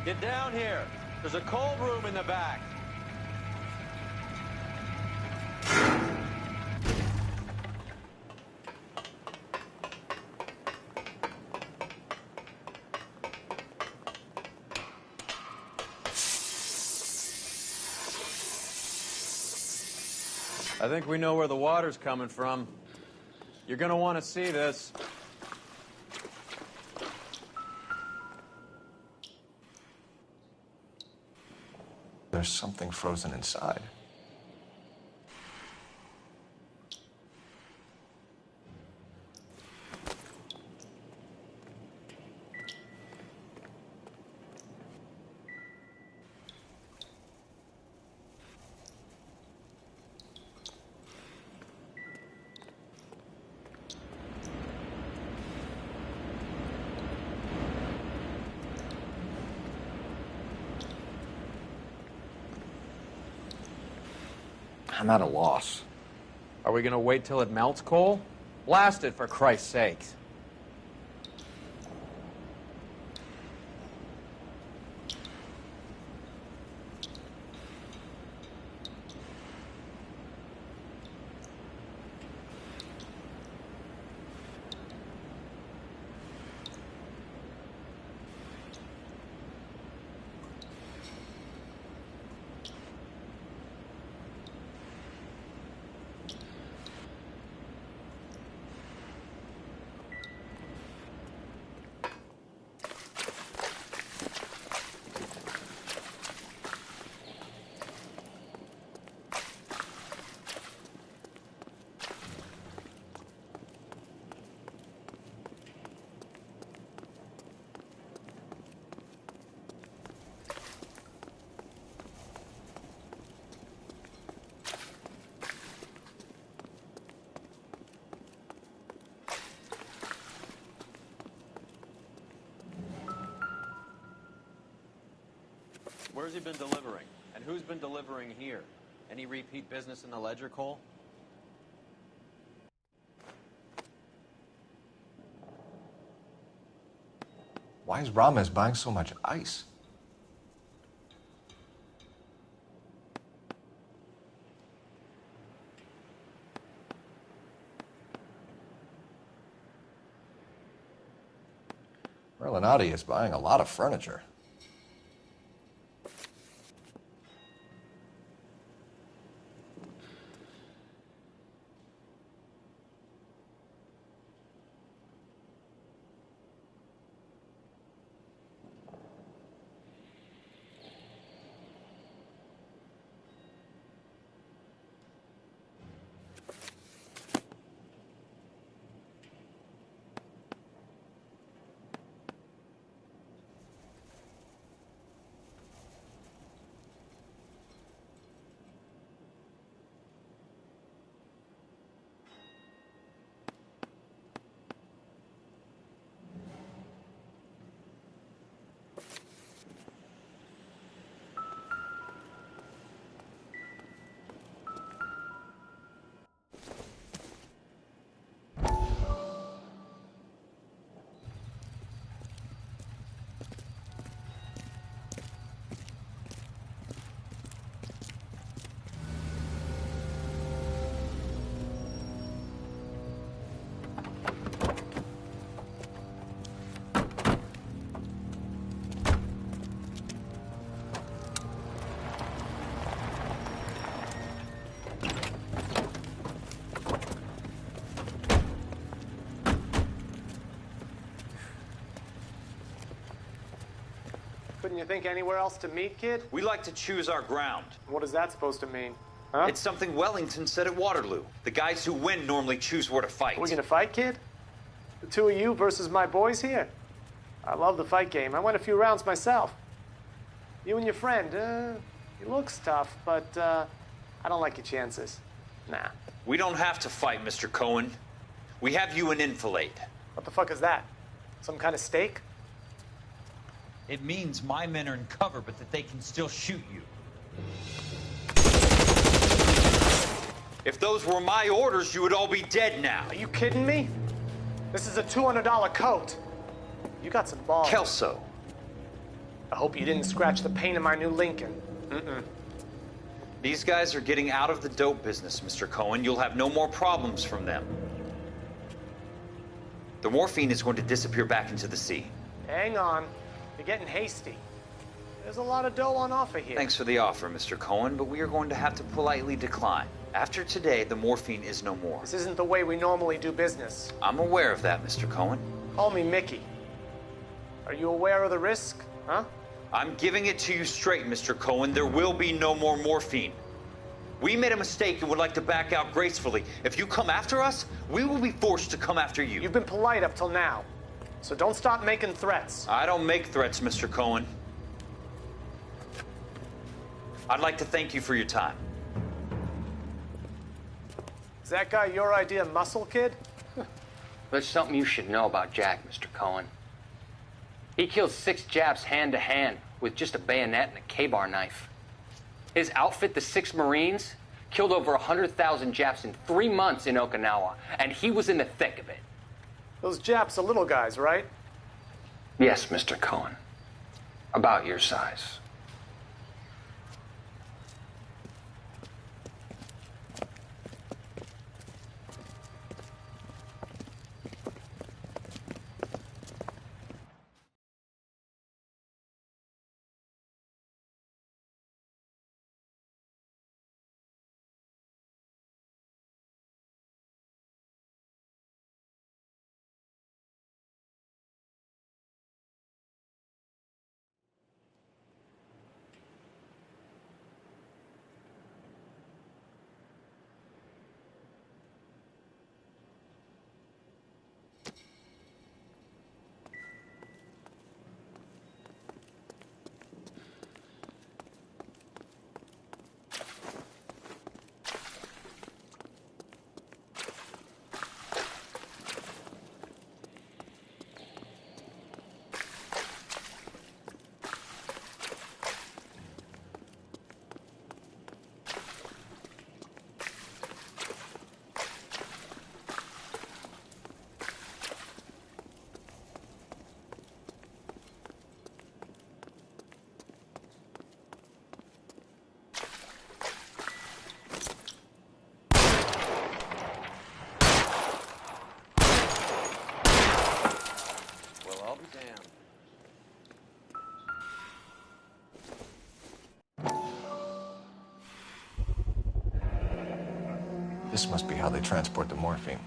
Get down here. There's a cold room in the back. I think we know where the water's coming from. You're gonna want to see this. There's something frozen inside. I'm at a loss. Are we gonna wait till it melts, Cole? Blast it, for Christ's sake. Where's he been delivering? And who's been delivering here? Any repeat business in the ledger, Cole? Why is Ramos buying so much ice? Merlinati is buying a lot of furniture. Couldn't you think anywhere else to meet, kid? We like to choose our ground. What is that supposed to mean? Huh? It's something Wellington said at Waterloo. The guys who win normally choose where to fight. Are we gonna fight, kid? The two of you versus my boys here? I love the fight game. I went a few rounds myself. You and your friend, he looks tough, but I don't like your chances. Nah. We don't have to fight, Mr. Cohen. We have you an enfilade. What the fuck is that? Some kind of steak? It means my men are in cover, but that they can still shoot you. If those were my orders, you would all be dead now. Are you kidding me? This is a $200 coat. You got some balls. Kelso. I hope you didn't scratch the paint of my new Lincoln. Mm-mm. These guys are getting out of the dope business, Mr. Cohen. You'll have no more problems from them. The morphine is going to disappear back into the sea. Hang on. You're getting hasty. There's a lot of dough on offer here. Thanks for the offer, Mr. Cohen, but we are going to have to politely decline. After today, the morphine is no more. This isn't the way we normally do business. I'm aware of that, Mr. Cohen. Call me Mickey. Are you aware of the risk, huh? I'm giving it to you straight, Mr. Cohen. There will be no more morphine. We made a mistake and would like to back out gracefully. If you come after us, we will be forced to come after you. You've been polite up till now, so don't stop making threats. I don't make threats, Mr. Cohen. I'd like to thank you for your time. Is that guy your idea of muscle, kid? There's something you should know about Jack, Mr. Cohen. He killed 6 Japs hand-to-hand with just a bayonet and a K-bar knife. His outfit, the 6 Marines, killed over 100,000 Japs in 3 months in Okinawa, and he was in the thick of it. Those Japs are little guys, right? Yes, Mr. Cohen. About your size. This must be how they transport the morphine.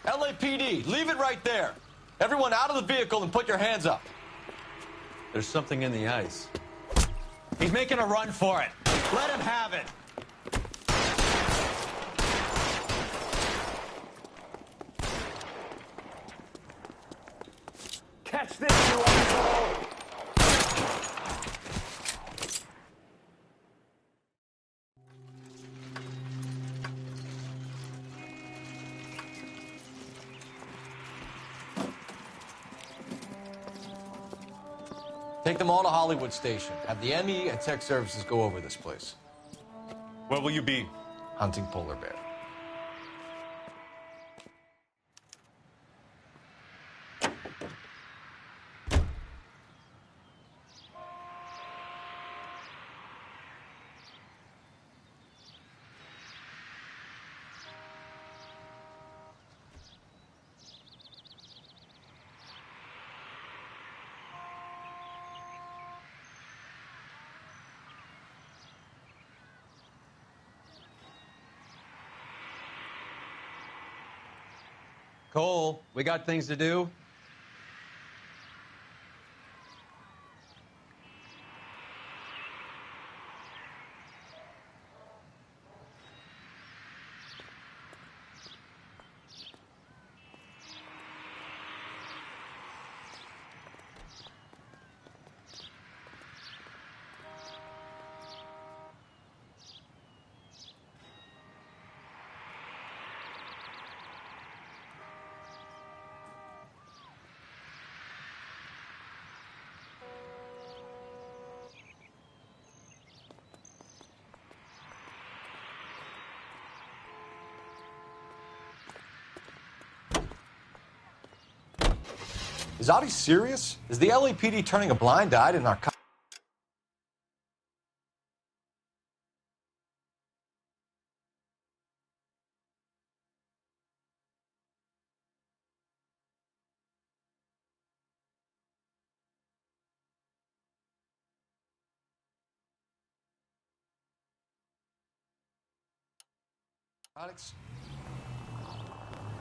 LAPD, leave it right there. Everyone out of the vehicle and put your hands up. There's something in the ice. He's making a run for it. Let him have it. Catch this, you asshole! Take them all to Hollywood Station. Have the ME and Tech Services go over this place. Where will you be? Hunting polar bear. Cole, we got things to do. Is Adi serious? Is the LAPD turning a blind eye to narcotics?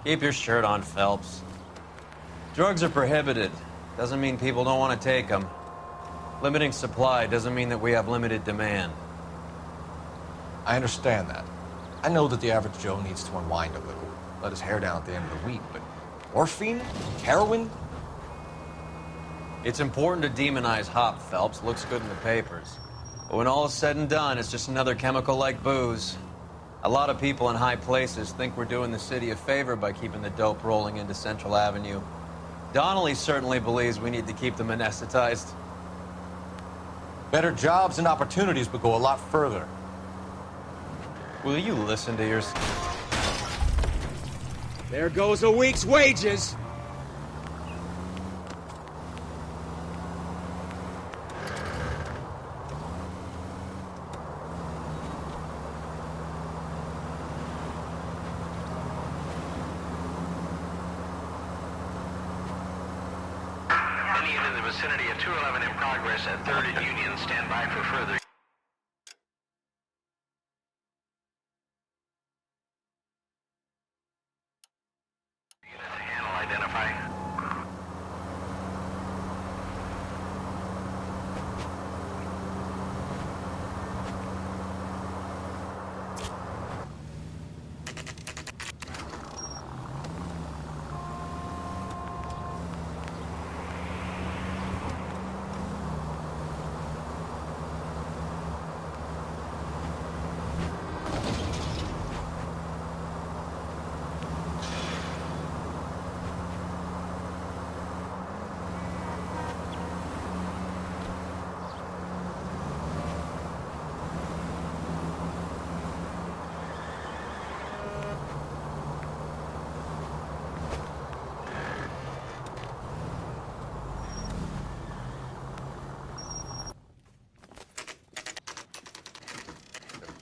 Keep your shirt on, Phelps. Drugs are prohibited. Doesn't mean people don't want to take them. Limiting supply doesn't mean that we have limited demand. I understand that. I know that the average Joe needs to unwind a little, let his hair down at the end of the week, but morphine? Heroin? It's important to demonize hop, Phelps. Looks good in the papers. But when all is said and done, it's just another chemical like booze. A lot of people in high places think we're doing the city a favor by keeping the dope rolling into Central Avenue. Donnelly certainly believes we need to keep them anesthetized. Better jobs and opportunities would go a lot further. Will you listen to your... There goes a week's wages. Indian in the vicinity of 211 in progress at 3rd and Union. Stand by for further. Handle identify.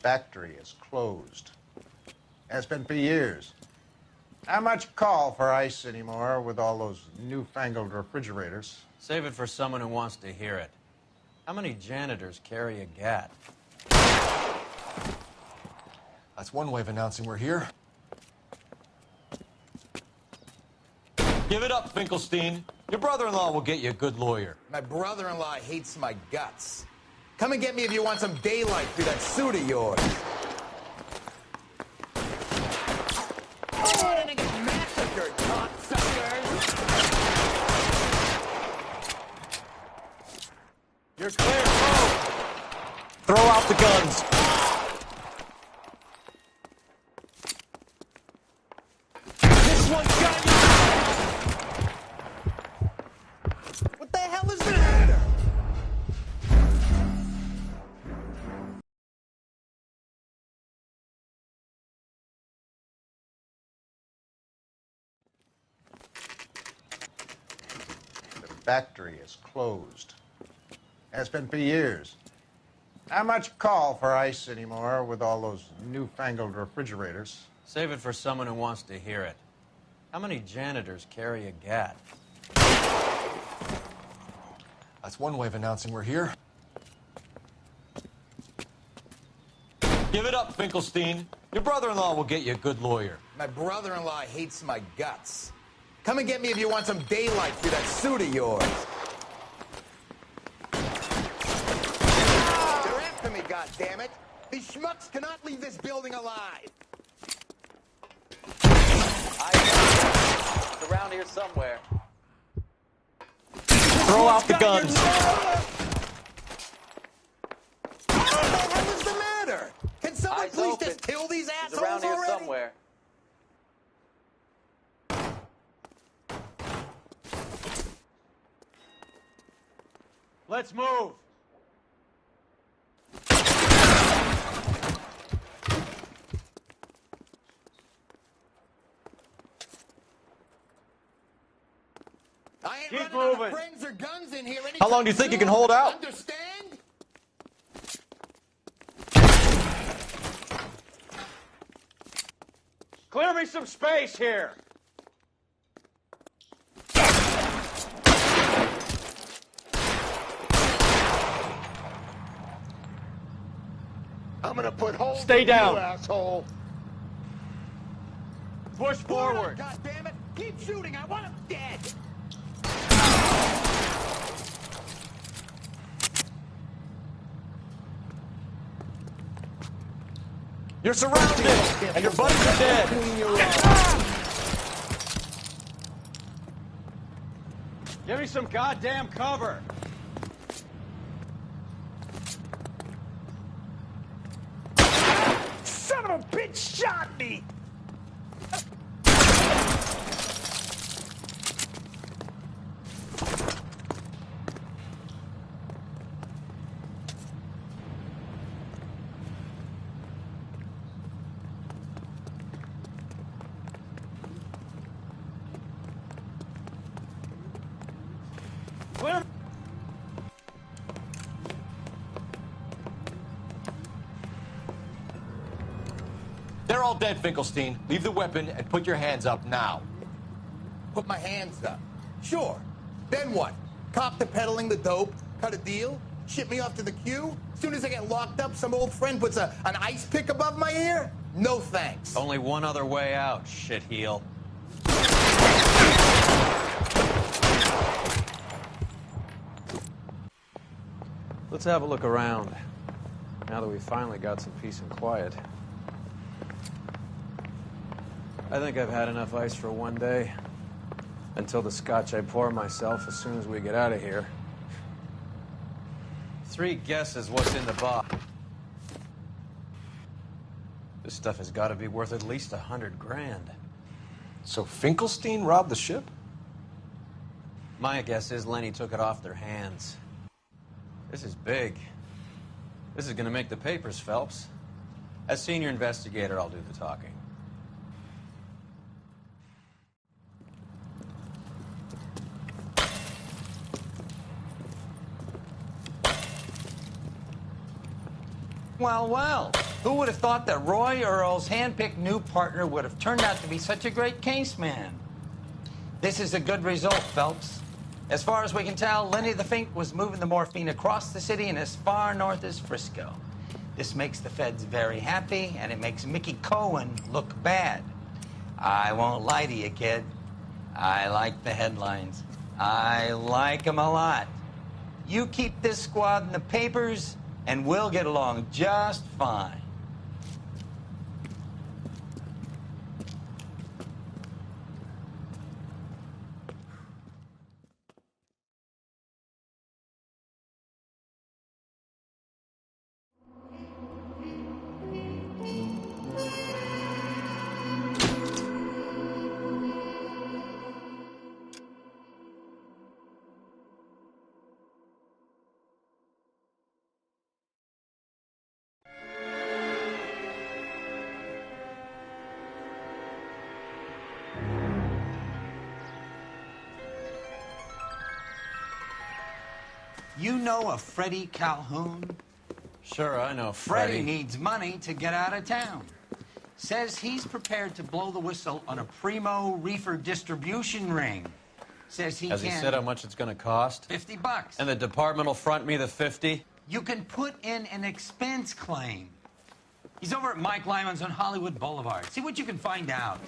Factory is closed. Has been for years. Not much call for ice anymore with all those newfangled refrigerators. Save it for someone who wants to hear it. How many janitors carry a gat? That's one way of announcing we're here. Give it up, Finkelstein. Your brother-in-law will get you a good lawyer. My brother-in-law hates my guts. Come and get me if you want some daylight through that suit of yours. Oh, gonna get massacred, cocksuckers! You're clear, throw out the guns. This one's got you! What the hell is the matter? Factory is closed. Has been for years. Not much call for ice anymore with all those newfangled refrigerators. Save it for someone who wants to hear it. How many janitors carry a gat? That's one way of announcing we're here. Give it up, Finkelstein. Your brother-in-law will get you a good lawyer. My brother-in-law hates my guts. Come and get me if you want some daylight through that suit of yours. They're after me, goddammit! These schmucks cannot leave this building alive! It's around here somewhere. Throw out the guns. What the hell is the matter? Can someone Eyes please open. just kill these It's assholes around here already? somewhere. Let's move! I Keep moving. Friends or guns in here. How long do you think you can hold out? Understand? Clear me some space here. I'm gonna put holes Stay in down. you, asshole. Push forward. God damn it! Keep shooting. I want him dead. You're surrounded, and your buddies are dead. Give me some goddamn cover. Son of a bitch shot me. Clear. They're all dead, Finkelstein. Leave the weapon and put your hands up now. Put my hands up. Sure. Then what? Cop to peddling the dope? Cut a deal? Ship me off to the queue? Soon as I get locked up, some old friend puts an ice pick above my ear? No thanks. Only one other way out, shitheel. Let's have a look around, now that we finally got some peace and quiet. I think I've had enough ice for one day. Until the scotch I pour myself as soon as we get out of here. 3 guesses what's in the box. This stuff has got to be worth at least $100 grand. So Finkelstein robbed the ship? My guess is Lenny took it off their hands. This is big. This is going to make the papers, Phelps. As senior investigator, I'll do the talking. Well, well, who would have thought that Roy Earl's hand-picked new partner would have turned out to be such a great case man? This is a good result, Phelps. As far as we can tell, Lenny the Fink was moving the morphine across the city and as far north as Frisco. This makes the feds very happy, and it makes Mickey Cohen look bad. I won't lie to you, kid. I like the headlines. I like them a lot. You keep this squad in the papers, and we'll get along just fine. You know a Freddie Calhoun? Sure, I know Freddie needs money to get out of town. Says he's prepared to blow the whistle on a primo reefer distribution ring. Says he Has he said how much it's going to cost? $50. And the department will front me the 50? You can put in an expense claim. He's over at Mike Lyman's on Hollywood Boulevard. See what you can find out.